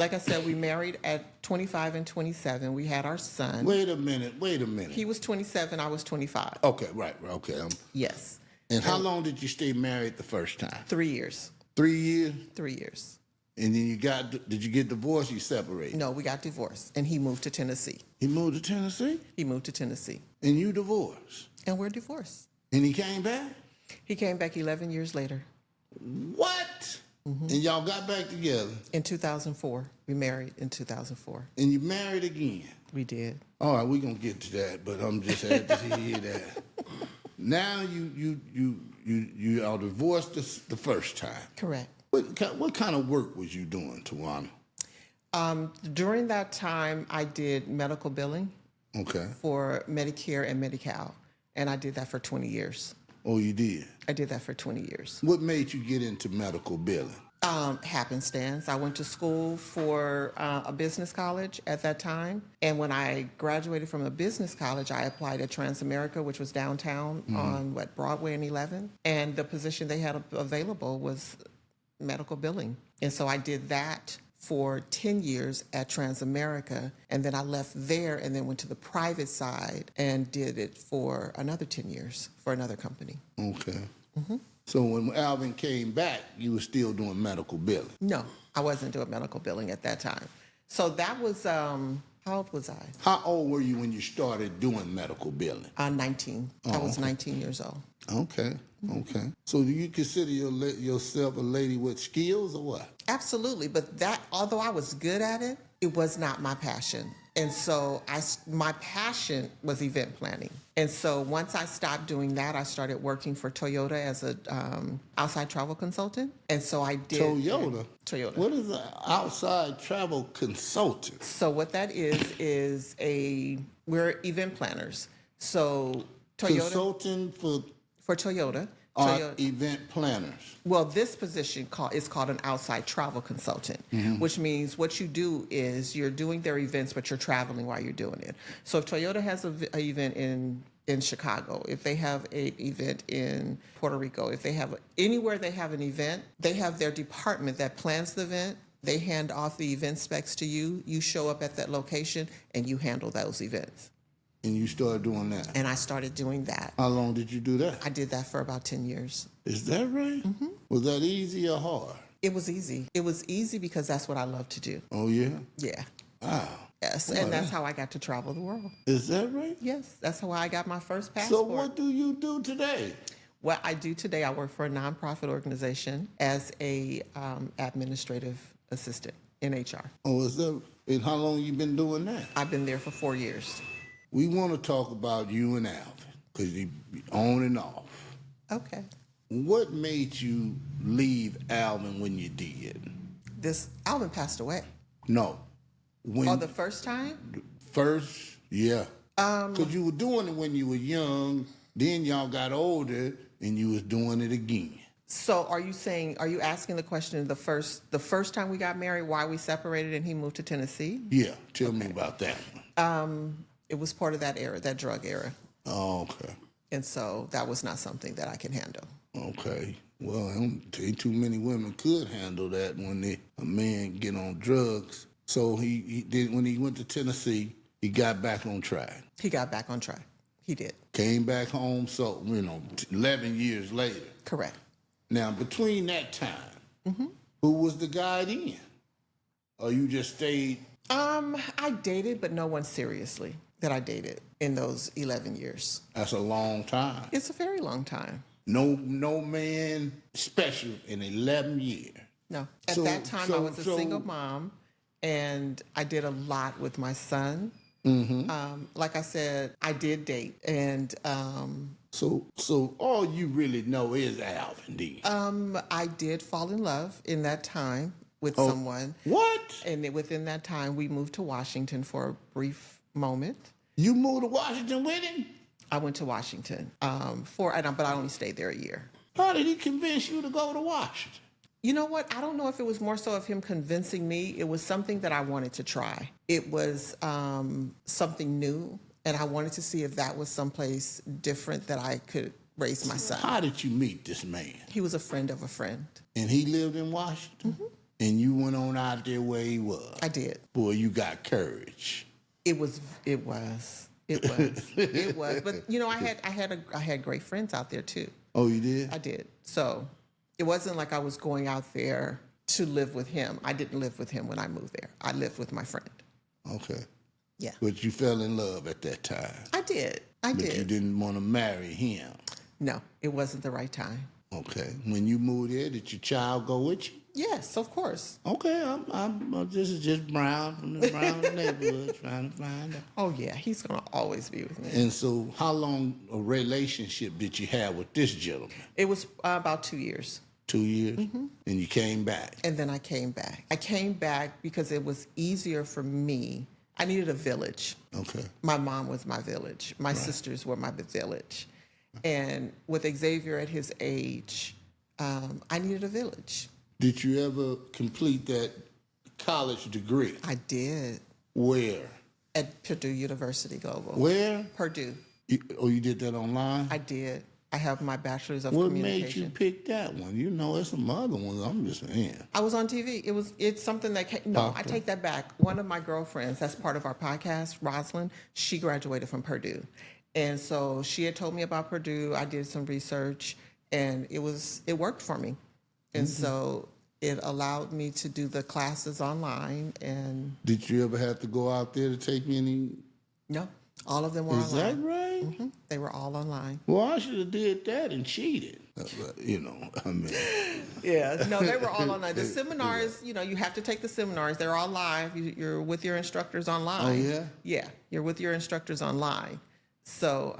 Speaker 2: Like I said, we married at 25 and 27. We had our son.
Speaker 1: Wait a minute.
Speaker 2: He was 27, I was 25.
Speaker 1: Okay, right, okay.
Speaker 2: Yes.
Speaker 1: And how long did you stay married the first time?
Speaker 2: 3 years.
Speaker 1: 3 years?
Speaker 2: 3 years.
Speaker 1: And then did you get divorced? You separated?
Speaker 2: No, we got divorced, and he moved to Tennessee.
Speaker 1: He moved to Tennessee?
Speaker 2: He moved to Tennessee.
Speaker 1: And you divorced?
Speaker 2: And we're divorced.
Speaker 1: And he came back?
Speaker 2: He came back 11 years later.
Speaker 1: What? And y'all got back together?
Speaker 2: In 2004. We married in 2004.
Speaker 1: And you married again?
Speaker 2: We did.
Speaker 1: All right, we're gonna get to that, but I'm just happy to hear that. Now you are divorced the first time.
Speaker 2: Correct.
Speaker 1: What kind of work was you doing, Tawanna?
Speaker 2: During that time, I did medical billing
Speaker 1: Okay.
Speaker 2: for Medicare and Medi-Cal, and I did that for 20 years.
Speaker 1: Oh, you did?
Speaker 2: I did that for 20 years.
Speaker 1: What made you get into medical billing?
Speaker 2: Happenstance. I went to school for a business college at that time. And when I graduated from a business college, I applied at Transamerica, which was downtown on Broadway and 11. And the position they had available was medical billing. And so I did that for 10 years at Transamerica. And then I left there and then went to the private side and did it for another 10 years for another company.
Speaker 1: Okay. So when Alvin came back, you were still doing medical billing?
Speaker 2: No, I wasn't doing medical billing at that time. So that was, how old was I?
Speaker 1: How old were you when you started doing medical billing?
Speaker 2: 19. I was 19 years old.
Speaker 1: Okay. Okay. So do you consider yourself a lady with skills or what?
Speaker 2: Absolutely. But that, although I was good at it, it was not my passion. And so my passion was event planning. And so once I stopped doing that, I started working for Toyota as a outside travel consultant. And so I did.
Speaker 1: Toyota?
Speaker 2: Toyota.
Speaker 1: What is an outside travel consultant?
Speaker 2: So what that is we're event planners. So Toyota.
Speaker 1: Consulting
Speaker 2: For Toyota.
Speaker 1: are event planners.
Speaker 2: Well, this position is called an outside travel consultant, which means what you do is you're doing their events, but you're traveling while you're doing it. So if Toyota has an event in Chicago, if they have an event in Puerto Rico, if they have anywhere they have an event, they have their department that plans the event. They hand off the event specs to you. You show up at that location and you handle those events.
Speaker 1: And you started doing that?
Speaker 2: And I started doing that.
Speaker 1: How long did you do that?
Speaker 2: I did that for about 10 years.
Speaker 1: Is that right? Was that easy or hard?
Speaker 2: It was easy. It was easy because that's what I love to do.
Speaker 1: Oh, yeah?
Speaker 2: Yeah.
Speaker 1: Wow.
Speaker 2: Yes, and that's how I got to travel the world.
Speaker 1: Is that right?
Speaker 2: Yes, that's how I got my first passport.
Speaker 1: So what do you do today?
Speaker 2: What I do today, I work for a nonprofit organization as a administrative assistant in HR.
Speaker 1: Oh, is that? And how long you been doing that?
Speaker 2: I've been there for 4 years.
Speaker 1: We want to talk about you and Alvin, because you be on and off.
Speaker 2: Okay.
Speaker 1: What made you leave Alvin when you did?
Speaker 2: Alvin passed away.
Speaker 1: No. When
Speaker 2: Oh, the first time?
Speaker 1: first, yeah. Because you were doing it when you were young, then y'all got older, and you was doing it again.
Speaker 2: So are you asking the question, the first time we got married, why we separated and he moved to Tennessee?
Speaker 1: Yeah, tell me about that one.
Speaker 2: It was part of that era, that drug era.
Speaker 1: Oh, okay.
Speaker 2: And so that was not something that I can handle.
Speaker 1: Okay. Well, I don't think too many women could handle that when a man get on drugs. So he did when he went to Tennessee, he got back on track.
Speaker 2: He got back on track. He did.
Speaker 1: Came back home, so 11 years later.
Speaker 2: Correct.
Speaker 1: Now between that time, who was the guy then? Or you just stayed?
Speaker 2: I dated, but no one seriously that I dated in those 11 years.
Speaker 1: That's a long time.
Speaker 2: It's a very long time.
Speaker 1: No man special in 11 years.
Speaker 2: No. At
Speaker 1: So-
Speaker 2: that time, I
Speaker 1: so-
Speaker 2: was a
Speaker 1: so-
Speaker 2: single mom, and I did a lot with my son. Like I said, I did date, and
Speaker 1: So all you really know is Alvin then.
Speaker 2: I did fall in love in that time with
Speaker 1: Oh.
Speaker 2: someone.
Speaker 1: What?
Speaker 2: And within that time, we moved to Washington for a brief moment.
Speaker 1: You moved to Washington with him?
Speaker 2: I went to Washington but I only stayed there a year.
Speaker 1: How did he convince you to go to Washington?
Speaker 2: You know what? I don't know if it was more so of him convincing me. It was something that I wanted to try. It was something new, and I wanted to see if that was someplace different that I could raise my son.
Speaker 1: How did you meet this man?
Speaker 2: He was a friend of a friend.
Speaker 1: And he lived in Washington? And you went on out there where he was.
Speaker 2: I did.
Speaker 1: Boy, you got courage.
Speaker 2: It was. It was. But you know, I had great friends out there too.
Speaker 1: Oh, you did?
Speaker 2: I did. So it wasn't like I was going out there to live with him. I didn't live with him when I moved there. I lived with my friend.
Speaker 1: Okay.
Speaker 2: Yeah.
Speaker 1: But you fell in love at that time.
Speaker 2: I did.
Speaker 1: But you didn't want to marry him.
Speaker 2: No, it wasn't the right time.
Speaker 1: Okay. When you moved there, did your child go with you?
Speaker 2: Yes, of course.
Speaker 1: Okay, this is just Brown from the Brown neighborhood trying to find out.
Speaker 2: Oh yeah, he's gonna always be with me.
Speaker 1: And so, how long a relationship did you have with this gentleman?
Speaker 2: It was about 2 years.
Speaker 1: 2 years, and you came back.
Speaker 2: And then I came back. I came back because it was easier for me. I needed a village.
Speaker 1: Okay.
Speaker 2: My mom was my village. My sisters were my village. And with Xavier at his age, I needed a village.
Speaker 1: Did you ever complete that college degree?
Speaker 2: I did.
Speaker 1: Where?
Speaker 2: At Purdue University Global.
Speaker 1: Where?
Speaker 2: Purdue.
Speaker 1: You did that online?
Speaker 2: I did. I have my bachelor's of
Speaker 1: What
Speaker 2: communication.
Speaker 1: made you pick that one? You know, there's some other ones. I'm just saying.
Speaker 2: I was on TV. It's something that came, no, I take that back. One of my girlfriends, that's part of our podcast, Rosalind, she graduated from Purdue. And so she had told me about Purdue. I did some research and it worked for me. And so it allowed me to do the classes online. And
Speaker 1: Did you ever have to go out there to take any?
Speaker 2: no, all of them were
Speaker 1: Is
Speaker 2: online.
Speaker 1: that right?
Speaker 2: They were all online.
Speaker 1: Well, I should have did that and cheated. You know, I mean.
Speaker 2: Yeah, no, they were all online. The seminars, you know, you have to take the seminars. They're all live. You're with your instructors online.
Speaker 1: Oh, yeah?
Speaker 2: Yeah, you're with your instructors online. So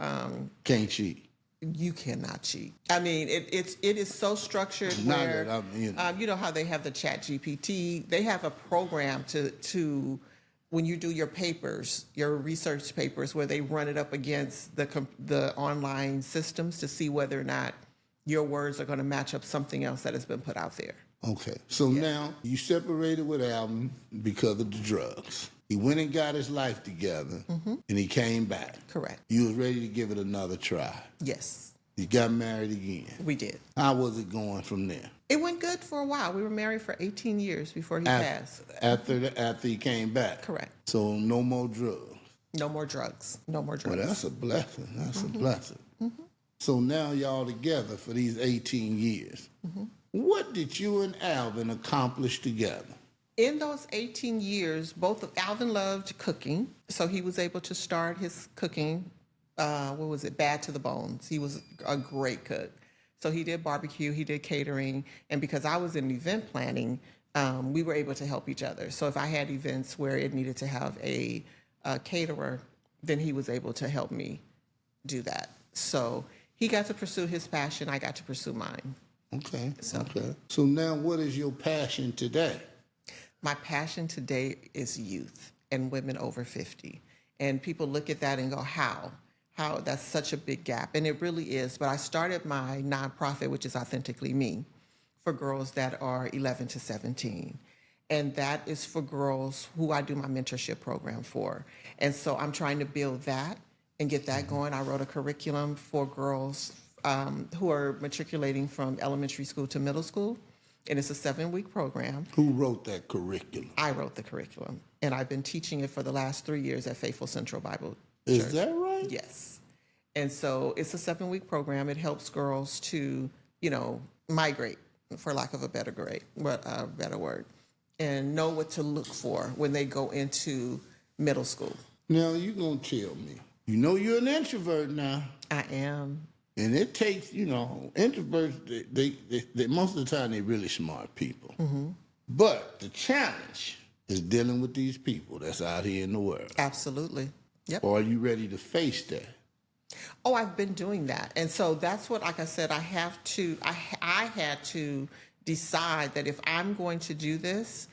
Speaker 1: Can't cheat.
Speaker 2: you cannot cheat. I mean, it is so structured where
Speaker 1: Not that I'm,
Speaker 2: you know how they have the Chat GPT. They have a program to when you do your papers, your research papers, where they run it up against the online systems to see whether or not your words are going to match up something else that has been put out there.
Speaker 1: Okay. So now you separated with Alvin because of the drugs. He went and got his life together and he came back.
Speaker 2: Correct.
Speaker 1: You was ready to give it another try.
Speaker 2: Yes,
Speaker 1: You got married again.
Speaker 2: we did.
Speaker 1: How was it going from there?
Speaker 2: It went good for a while. We were married for 18 years before he passed.
Speaker 1: After he came back.
Speaker 2: Correct.
Speaker 1: So no more drugs.
Speaker 2: No more drugs. No more drugs.
Speaker 1: Well, that's a blessing. That's a blessing. So now y'all together for these 18 years. What did you and Alvin accomplish together?
Speaker 2: In those 18 years, both of Alvin loved cooking, so he was able to start his cooking. What was it? Bad to the Bones. He was a great cook. So he did barbecue, he did catering, and because I was in event planning, we were able to help each other. So if I had events where it needed to have a caterer, then he was able to help me do that. So he got to pursue his passion, I got to pursue mine.
Speaker 1: Okay. Okay. So now what is your passion today?
Speaker 2: My passion today is youth and women over 50. And people look at that and go, how? How? That's such a big gap. And it really is. But I started my nonprofit, which is Authentically Me, for girls that are 11 to 17. And that is for girls who I do my mentorship program for. And so I'm trying to build that and get that going. I wrote a curriculum for girls who are matriculating from elementary school to middle school. And it's a 7-week program.
Speaker 1: Who wrote that curriculum?
Speaker 2: I wrote the curriculum. And I've been teaching it for the last 3 years at Faithful Central Bible
Speaker 1: Is
Speaker 2: Church.
Speaker 1: that right?
Speaker 2: Yes. And so it's a 7-week program. It helps girls to, migrate, for lack of a better word, and know what to look for when they go into middle school.
Speaker 1: Now, you're going to tell me. You know you're an introvert now.
Speaker 2: I am.
Speaker 1: And it takes, introverts, they most of the time, they're really smart people. But the challenge is dealing with these people that's out here in the world.
Speaker 2: Absolutely. Yep.
Speaker 1: Or are you ready to face that?
Speaker 2: Oh, I've been doing that. And so that's what, like I said, I had to decide that if I'm going to do this,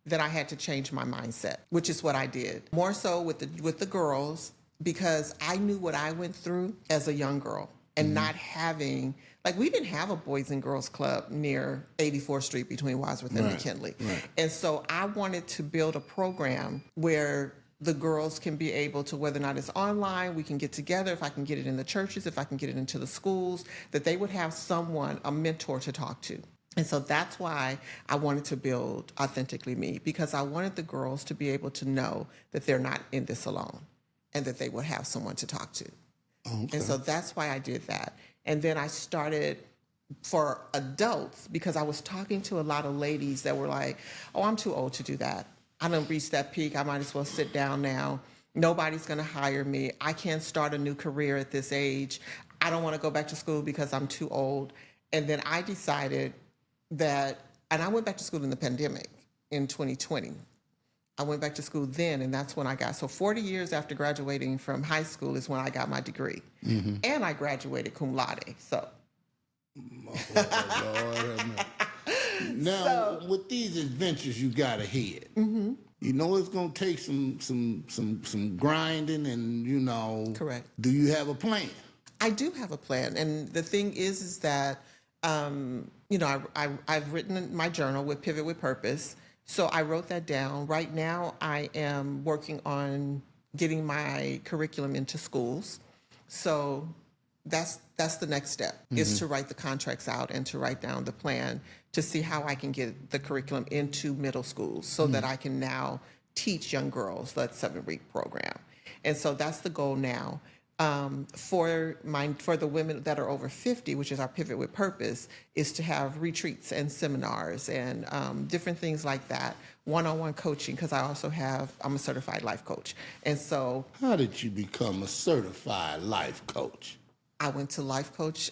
Speaker 2: that I had to change my mindset, which is what I did. More so with the girls, because I knew what I went through as a young girl and not having, we didn't have a Boys and Girls Club near 84th Street between Wadsworth and McKinley.
Speaker 1: Right.
Speaker 2: And so I wanted to build a program where the girls can be able to, whether or not it's online, we can get together, if I can get it in the churches, if I can get it into the schools, that they would have someone, a mentor to talk to. And so that's why I wanted to build Authentically Me, because I wanted the girls to be able to know that they're not in this alone and that they would have someone to talk to.
Speaker 1: Okay.
Speaker 2: And so that's why I did that. And then I started for adults because I was talking to a lot of ladies that were like, oh, I'm too old to do that. I done reached that peak. I might as well sit down now. Nobody's going to hire me. I can't start a new career at this age. I don't want to go back to school because I'm too old. And then I decided that, and I went back to school in the pandemic in 2020. I went back to school then, and that's when I got, so 40 years after graduating from high school is when I got my degree. And I graduated cum laude, so.
Speaker 1: Oh, Lord. Now, with these adventures you got ahead, you know it's going to take some grinding and, you know.
Speaker 2: Correct.
Speaker 1: Do you have a plan?
Speaker 2: I do have a plan, and the thing is that, you know, I've written my journal with Pivot with Purpose. So I wrote that down. Right now, I am working on getting my curriculum into schools. So that's the next step, is to write the contracts out and to write down the plan to see how I can get the curriculum into middle schools so that I can now teach young girls that 7-week program. And so that's the goal now. For the women that are over 50, which is our Pivot with Purpose, is to have retreats and seminars and different things like that, one-on-one coaching, because I'm a certified life coach. And so
Speaker 1: How did you become a certified life coach?
Speaker 2: I went to Life Coach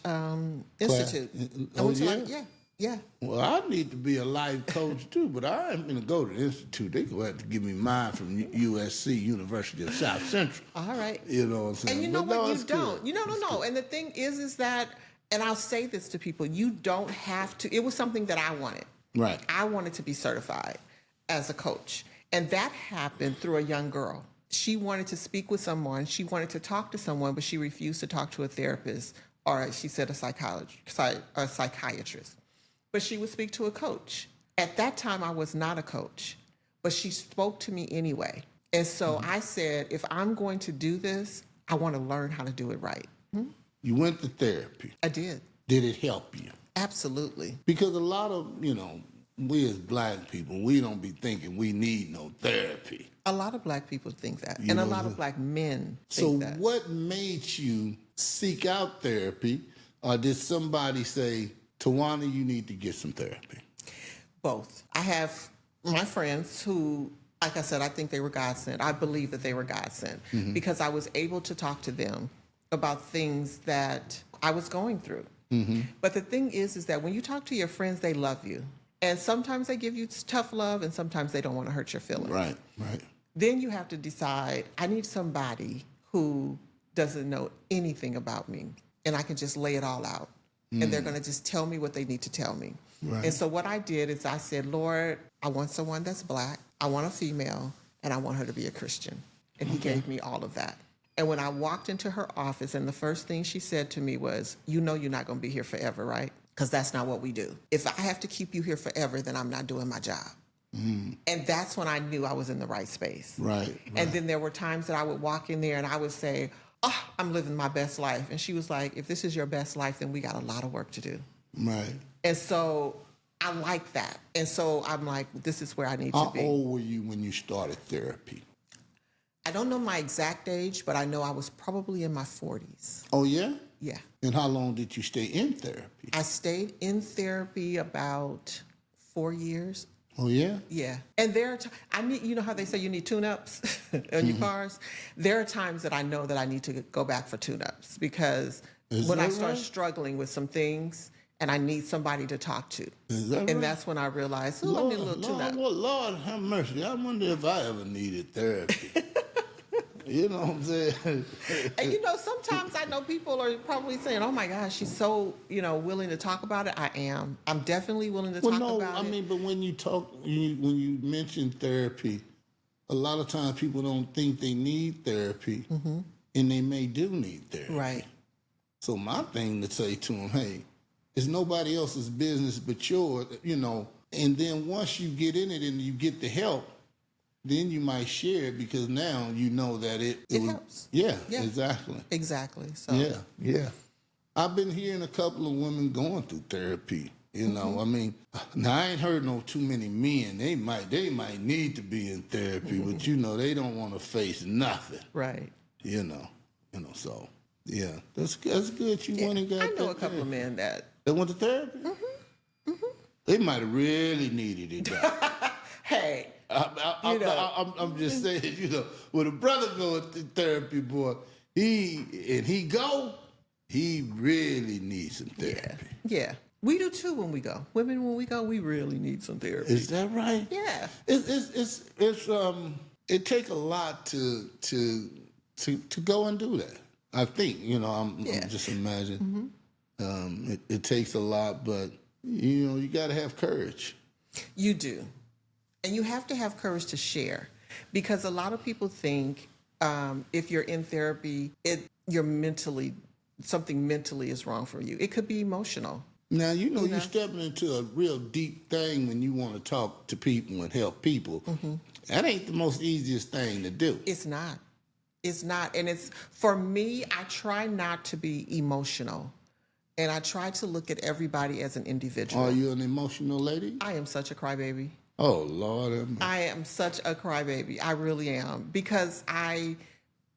Speaker 2: Institute. I
Speaker 1: Oh,
Speaker 2: went to
Speaker 1: yeah?
Speaker 2: yeah.
Speaker 1: Well, I need to be a life coach too, but I ain't gonna go to the institute. They gonna have to give me mine from USC, University of South Central.
Speaker 2: All right.
Speaker 1: You know what I'm saying?
Speaker 2: And you know
Speaker 1: But
Speaker 2: what?
Speaker 1: no,
Speaker 2: You
Speaker 1: it's
Speaker 2: don't.
Speaker 1: good.
Speaker 2: No. And the thing is that, and I'll say this to people, you don't have to. It was something that I wanted.
Speaker 1: Right.
Speaker 2: I wanted to be certified as a coach. And that happened through a young girl. She wanted to speak with someone. She wanted to talk to someone, but she refused to talk to a therapist, or she said a psychiatrist. But she would speak to a coach. At that time, I was not a coach, but she spoke to me anyway. And so I said, if I'm going to do this, I want to learn how to do it right.
Speaker 1: You went to therapy.
Speaker 2: I did.
Speaker 1: Did it help you?
Speaker 2: Absolutely.
Speaker 1: Because a lot of, you know, we as black people, we don't be thinking we need no therapy.
Speaker 2: A lot of black people think that,
Speaker 1: You
Speaker 2: and a
Speaker 1: know,
Speaker 2: lot of black men
Speaker 1: So
Speaker 2: think that.
Speaker 1: what made you seek out therapy? Or did somebody say, Tawanna, you need to get some therapy?
Speaker 2: Both. I have my friends who, like I said, I think they were God sent. I believe that they were God sent because I was able to talk to them about things that I was going through. But the thing is that when you talk to your friends, they love you. And sometimes they give you tough love, and sometimes they don't want to hurt your feelings.
Speaker 1: Right.
Speaker 2: Then you have to decide, I need somebody who doesn't know anything about me, and I can just lay it all out. And they're going to just tell me what they need to tell me.
Speaker 1: Right.
Speaker 2: And so what I did is I said, Lord, I want someone that's black, I want a female, and I want her to be a Christian. And he gave me all of that. And when I walked into her office, and the first thing she said to me was, you know you're not going to be here forever, right? Because that's not what we do. If I have to keep you here forever, then I'm not doing my job. And that's when I knew I was in the right space.
Speaker 1: Right.
Speaker 2: And then there were times that I would walk in there and I would say, oh, I'm living my best life. And she was like, if this is your best life, then we got a lot of work to do.
Speaker 1: Right.
Speaker 2: And so I like that. And so I'm like, this is where I need to be.
Speaker 1: How old were you when you started therapy?
Speaker 2: I don't know my exact age, but I know I was probably in my 40s.
Speaker 1: Oh, yeah?
Speaker 2: Yeah.
Speaker 1: And how long did you stay in therapy?
Speaker 2: I stayed in therapy about 4 years.
Speaker 1: Oh, yeah?
Speaker 2: Yeah. And there are you know how they say you need tune-ups on your cars? There are times that I know that I need to go back for tune-ups because when I start struggling with some things and I need somebody to talk to.
Speaker 1: Is that
Speaker 2: And
Speaker 1: right?
Speaker 2: that's when I realized, oh, I need a little tune-up.
Speaker 1: Lord have mercy. I wonder if I ever needed therapy. You know what I'm saying?
Speaker 2: And you know, sometimes I know people are probably saying, oh my gosh, she's so, you know, willing to talk about it. I am. I'm definitely willing to talk about it.
Speaker 1: But when you talk, when you mention therapy, a lot of times people don't think they need therapy, and they may do need therapy.
Speaker 2: Right.
Speaker 1: So my thing to say to them, hey, it's nobody else's business but yours, you know. And then once you get in it and you get the help, then you might share it because now you know that it
Speaker 2: helps.
Speaker 1: Yeah,
Speaker 2: Yeah.
Speaker 1: exactly.
Speaker 2: Exactly. So
Speaker 1: Yeah. I've been hearing a couple of women going through therapy You know, I mean, now I ain't heard no too many men. They might need to be in therapy, but you know, they don't want to face nothing.
Speaker 2: Right.
Speaker 1: You know, so yeah, that's good. You went and got
Speaker 2: I know
Speaker 1: that
Speaker 2: a couple of men that.
Speaker 1: They went to therapy. They might have really needed it.
Speaker 2: Hey,
Speaker 1: I'm just saying, you know, when a brother goes to therapy, boy, he really needs some therapy.
Speaker 2: Yeah. We do too when we go. Women, when we go, we really need some therapy.
Speaker 1: Is that right?
Speaker 2: Yeah.
Speaker 1: It take a lot to go and do that. I think, you know, I'm just imagining. It takes a lot, but you know, you got to have courage.
Speaker 2: You do. And you have to have courage to share, because a lot of people think if you're in therapy, something mentally is wrong for you. It could be emotional.
Speaker 1: Now, you know, you're stepping into a real deep thing when you want to talk to people and help people. That ain't the most easiest thing to do.
Speaker 2: It's not. It's not. And for me, I try not to be emotional. And I try to look at everybody as an individual.
Speaker 1: Are you an emotional lady?
Speaker 2: I am such a crybaby.
Speaker 1: Oh, Lord.
Speaker 2: I am such a crybaby. I really am. Because I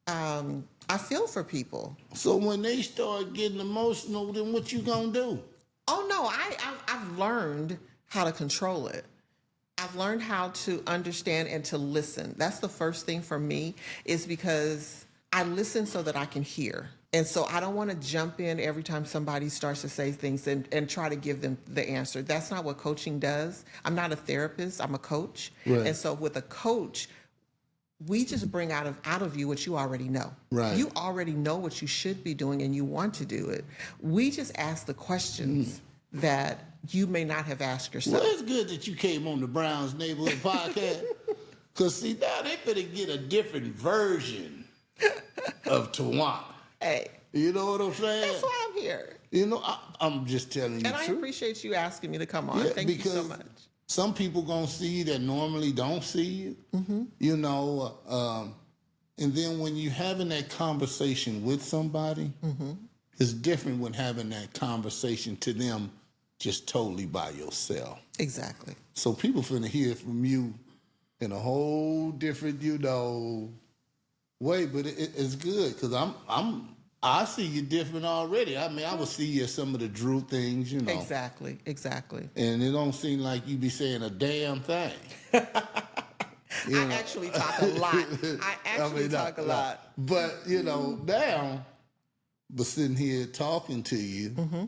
Speaker 2: feel for people.
Speaker 1: So when they start getting emotional, then what you gonna do?
Speaker 2: Oh, no, I've learned how to control it. I've learned how to understand and to listen. That's the first thing for me, is because I listen so that I can hear. And so I don't want to jump in every time somebody starts to say things and try to give them the answer. That's not what coaching does. I'm not a therapist. I'm a coach.
Speaker 1: Right.
Speaker 2: And so with a coach, we just bring out of you what you already know.
Speaker 1: Right.
Speaker 2: You already know what you should be doing and you want to do it. We just ask the questions that you may not have asked yourself.
Speaker 1: Well, it's good that you came on the Browns Neighborhood Podcast. Because, see, now they better get a different version of Tawanna.
Speaker 2: Hey.
Speaker 1: You know what I'm saying?
Speaker 2: That's why I'm here.
Speaker 1: You know, I'm just telling you the
Speaker 2: truth. And I appreciate you asking me to come on.
Speaker 1: Yeah,
Speaker 2: Thank you so much.
Speaker 1: Some people gonna see you that normally don't see you. You know, and then when you having that conversation with somebody, it's different when having that conversation to them just totally by yourself.
Speaker 2: Exactly.
Speaker 1: So people finna hear from you in a whole different, you know, way. But it's good because I see you different already. I mean, I would see you at some of the Drew things, you know.
Speaker 2: Exactly.
Speaker 1: And it don't seem like you be saying a damn thing.
Speaker 2: I actually talk a lot. I talk a lot.
Speaker 1: But, you know, now, but sitting here talking to you,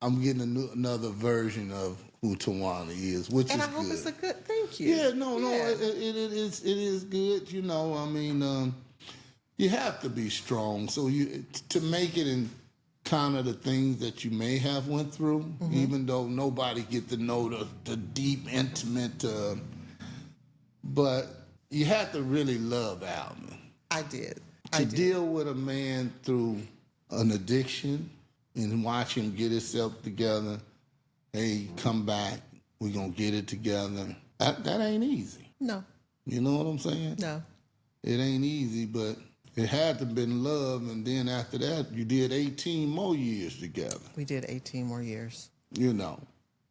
Speaker 1: I'm getting another version of who Tawanna is, which is good.
Speaker 2: And I hope it's a good, thank you.
Speaker 1: Yeah, no, it is good, you know. I mean, you have to be strong. So to make it in kind of the things that you may have went through, even though nobody get to know the deep, intimate, but you have to really love Alvin.
Speaker 2: I did.
Speaker 1: To deal with a man through an addiction and watch him get himself together. Hey, come back. We're going to get it together. That ain't easy.
Speaker 2: No.
Speaker 1: You know what I'm saying?
Speaker 2: No.
Speaker 1: It ain't easy, but it had to been love, and then after that, you did 18 more years together.
Speaker 2: We did 18 more years.
Speaker 1: You know,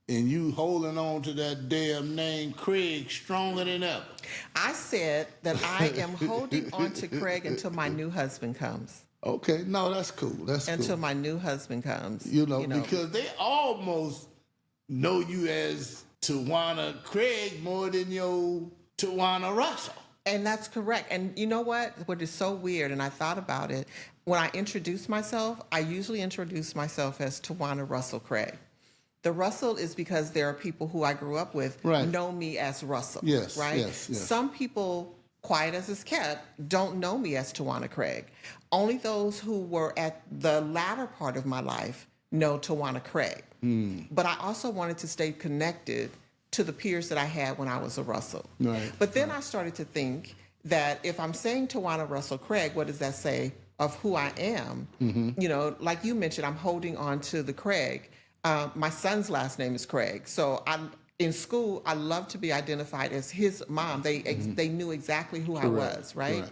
Speaker 1: and you holding on to that damn name Craig stronger than ever.
Speaker 2: I said that I am holding on to Craig until my new husband comes.
Speaker 1: Okay, no, that's cool.
Speaker 2: Until my new husband comes.
Speaker 1: You know, because they almost know you as Tawanna Craig more than your Tawanna Russell.
Speaker 2: And that's correct. And you know what? What is so weird, and I thought about it, when I introduce myself, I usually introduce myself as Tawanna Russell Craig. The Russell is because there are people who I grew up with know me as Russell.
Speaker 1: Yes,
Speaker 2: right?
Speaker 1: Yes.
Speaker 2: Some people, quiet as it's kept, don't know me as Tawanna Craig. Only those who were at the latter part of my life know Tawanna Craig. But I also wanted to stay connected to the peers that I had when I was a Russell.
Speaker 1: Right.
Speaker 2: But then I started to think that if I'm saying Tawanna Russell Craig, what does that say of who I am? You know, like you mentioned, I'm holding on to the Craig. My son's last name is Craig. So in school, I love to be identified as his mom. They knew exactly who I was, right?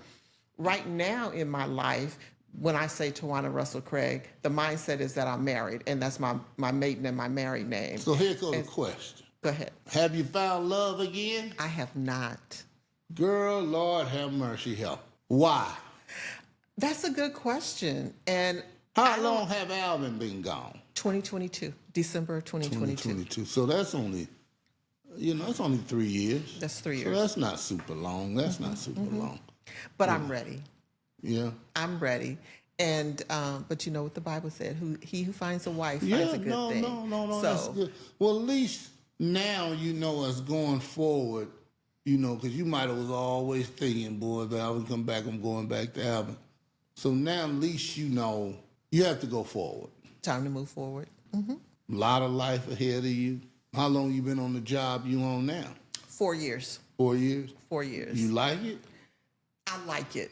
Speaker 2: Right now in my life, when I say Tawanna Russell Craig, the mindset is that I'm married, and that's my maiden and my married name.
Speaker 1: So here goes the question.
Speaker 2: Go ahead.
Speaker 1: Have you found love again?
Speaker 2: I have not.
Speaker 1: Girl, Lord have mercy, help. Why?
Speaker 2: That's a good question. And
Speaker 1: How long have Alvin been gone?
Speaker 2: 2022, December 2022.
Speaker 1: 2022. So that's only, it's only 3 years.
Speaker 2: That's 3
Speaker 1: So
Speaker 2: years.
Speaker 1: that's not super long. That's not super long.
Speaker 2: But I'm ready.
Speaker 1: Yeah.
Speaker 2: I'm ready. And but you know what the Bible said? He who finds a wife
Speaker 1: Yeah,
Speaker 2: finds a good thing.
Speaker 1: No,
Speaker 2: So,
Speaker 1: that's good. Well, at least now you know us going forward, because you might have was always thinking, boy, if Alvin come back, I'm going back to Alvin. So now at least you know you have to go forward.
Speaker 2: time to move forward. Mm-hmm.
Speaker 1: A lot of life ahead of you. How long you been on the job you on now?
Speaker 2: 4 years.
Speaker 1: 4 years?
Speaker 2: 4 years.
Speaker 1: You like it?
Speaker 2: I like it.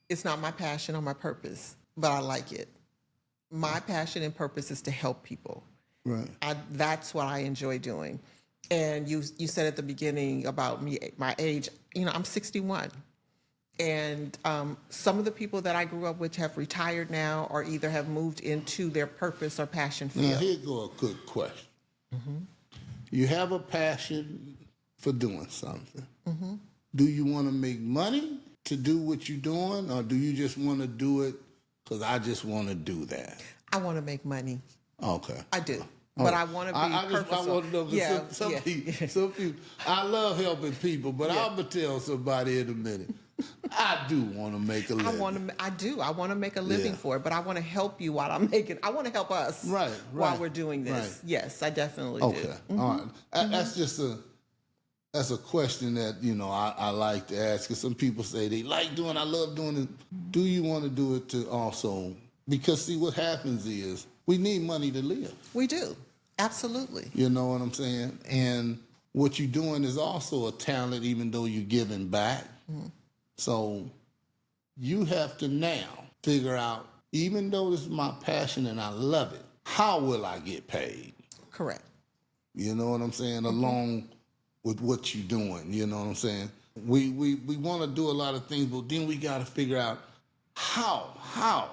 Speaker 2: It's not my passion or my purpose, but I like it. My passion and purpose is to help people.
Speaker 1: Right.
Speaker 2: That's what I enjoy doing. And you said at the beginning about me, my age. I'm 61. And some of the people that I grew up with have retired now or either have moved into their purpose or passion field.
Speaker 1: Now, here go a good question. Mm-hmm. You have a passion for doing something. Mm-hmm. Do you want to make money to do what you're doing, or do you just want to do it because I just want to do that?
Speaker 2: I want to make money.
Speaker 1: Okay.
Speaker 2: I do. But I want to be purposeful.
Speaker 1: I want to know, because some people, I love helping people, but I'm going to tell somebody in a minute, I do want to make a living.
Speaker 2: I want to make a living for it, but I want to help you while I'm making. I want to help us while we're doing this. Right. Yes, I definitely do.
Speaker 1: Okay, all right. That's just that's a question that I like to ask. Because some people say they like doing, I love doing it. Do you want to do it to also? Because see, what happens is we need money to live.
Speaker 2: We do, absolutely.
Speaker 1: You know what I'm saying? And what you're doing is also a talent, even though you're giving back. Mm-hmm. So you have to now figure out, even though this is my passion and I love it, how will I get paid?
Speaker 2: Correct.
Speaker 1: You know what I'm saying? Mm-hmm. Along with what you're doing, you know what I'm saying? We want to do a lot of things, but then we got to figure out how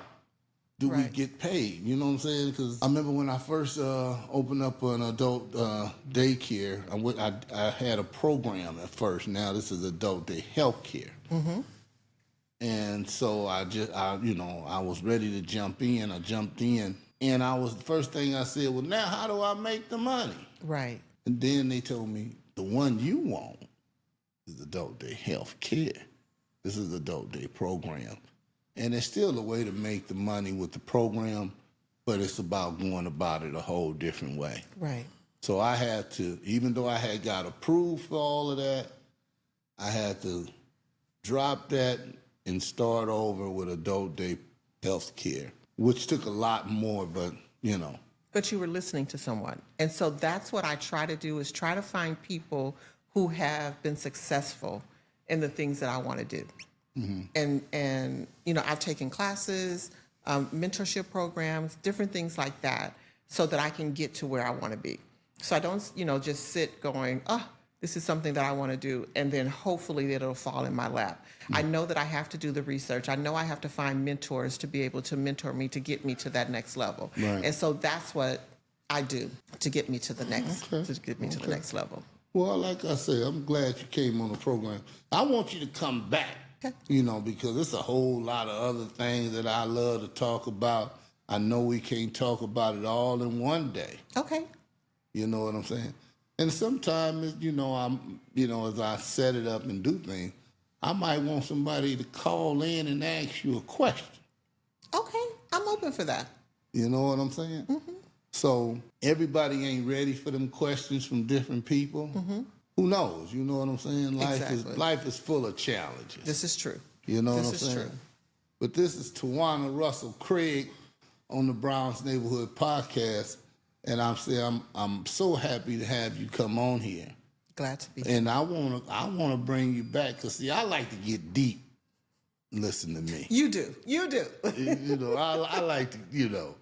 Speaker 1: do we get paid? You know what I'm saying? Because I remember when I first opened up an adult daycare, I had a program at first. Now this is adult day health care. Mm-hmm. And so I was ready to jump in. I jumped in. And the first thing I said, well, now how do I make the money?
Speaker 2: Right.
Speaker 1: And then they told me, the one you want is adult day health care. This is adult day program. And it's still a way to make the money with the program, but it's about going about it a whole different way.
Speaker 2: Right.
Speaker 1: So I had to, even though I had got approved for all of that, I had to drop that and start over with adult day health care, which took a lot more, but
Speaker 2: But you were listening to someone. And so that's what I try to do, is try to find people who have been successful in the things that I want to do. Mm-hmm. And I've taken classes, mentorship programs, different things like that, so that I can get to where I want to be. So I don't, just sit going, this is something that I want to do, and then hopefully it'll fall in my lap. Mm-hmm. I know that I have to do the research. I know I have to find mentors to be able to mentor me to get me to that next level. Right. And so that's what I do to get me to the next, to the next level.
Speaker 1: Well, like I said, I'm glad you came on the program. I want you to come back. Okay. Because it's a whole lot of other things that I love to talk about. I know we can't talk about it all in one day.
Speaker 2: Okay.
Speaker 1: You know what I'm saying? And sometimes, as I set it up and do things, I might want somebody to call in and ask you a question.
Speaker 2: Okay. I'm open for that.
Speaker 1: You know what I'm saying? Mm-hmm. So everybody ain't ready for them questions from different people. Mm-hmm. Who knows? You know what I'm saying? Life is full of challenges.
Speaker 2: This is true.
Speaker 1: You know what I'm saying? True. But this is Tawanna Russell Craig on the Browns Neighborhood Podcast, and I'm so happy to have you come on here.
Speaker 2: Glad to be
Speaker 1: here. And I wanna bring you back, because see, I like to get deep. Listen to me.
Speaker 2: You do.
Speaker 1: I like to.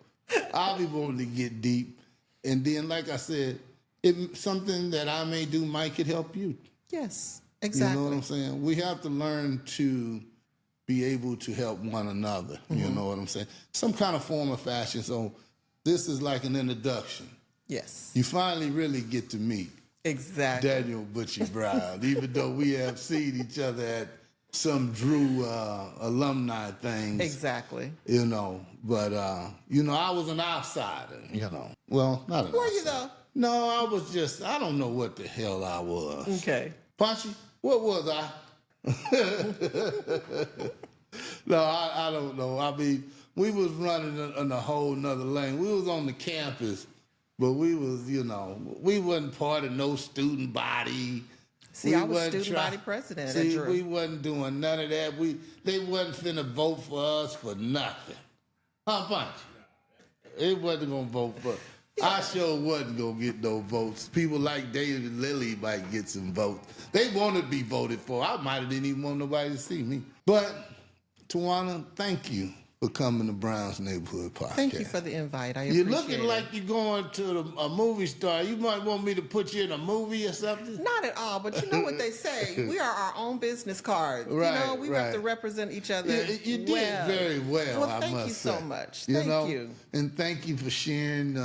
Speaker 1: I'll be wanting to get deep, and then, like I said, if something that I may do might could help you.
Speaker 2: Yes, exactly.
Speaker 1: You know what I'm saying? We have to learn to be able to help one another. You know what I'm saying? Some kind of form of fashion. So this is like an introduction.
Speaker 2: Yes.
Speaker 1: You finally really get to meet
Speaker 2: Exactly.
Speaker 1: Daniel Butchie Brown, even though we have seen each other at some Drew alumni things.
Speaker 2: Exactly.
Speaker 1: You know, but you know, I was an outsider. You know, well, not an
Speaker 2: Were
Speaker 1: outsider.
Speaker 2: you though?
Speaker 1: No, I was just, I don't know what the hell I was.
Speaker 2: Okay.
Speaker 1: Punchy, what was I? No, I don't know. I mean, we was running in a whole nother lane. We was on the campus, but we was, you know, we wasn't part of no student body.
Speaker 2: See, I was student body president at Drew.
Speaker 1: We wasn't doing none of that. They wasn't finna vote for us for nothing. Huh, Punch? It wasn't gonna vote for. I sure wasn't gonna get no votes. People like David Lilly might get some votes. They wanted to be voted for. I might have didn't even want nobody to see me. But Tawanna, thank you for coming to Brown's Neighborhood Podcast.
Speaker 2: Thank you for the invite. I
Speaker 1: You're
Speaker 2: appreciate
Speaker 1: looking
Speaker 2: it.
Speaker 1: like you're going to a movie star. You might want me to put you in a movie or something.
Speaker 2: Not at all, but you know what they say. We are our own business cards.
Speaker 1: Right,
Speaker 2: you know, we have to represent each other.
Speaker 1: You did
Speaker 2: well.
Speaker 1: very well,
Speaker 2: Well,
Speaker 1: I
Speaker 2: thank
Speaker 1: must
Speaker 2: you
Speaker 1: say.
Speaker 2: so much. Thank you.
Speaker 1: And thank you for sharing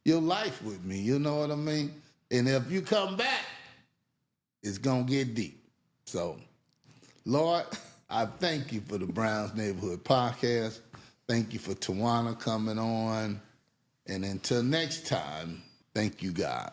Speaker 1: your life with me. You know what I mean? And if you come back, it's going to get deep. So, Lord, I thank you for the Browns Neighborhood Podcast. Thank you for Tawanna coming on. And until next time, thank you, God.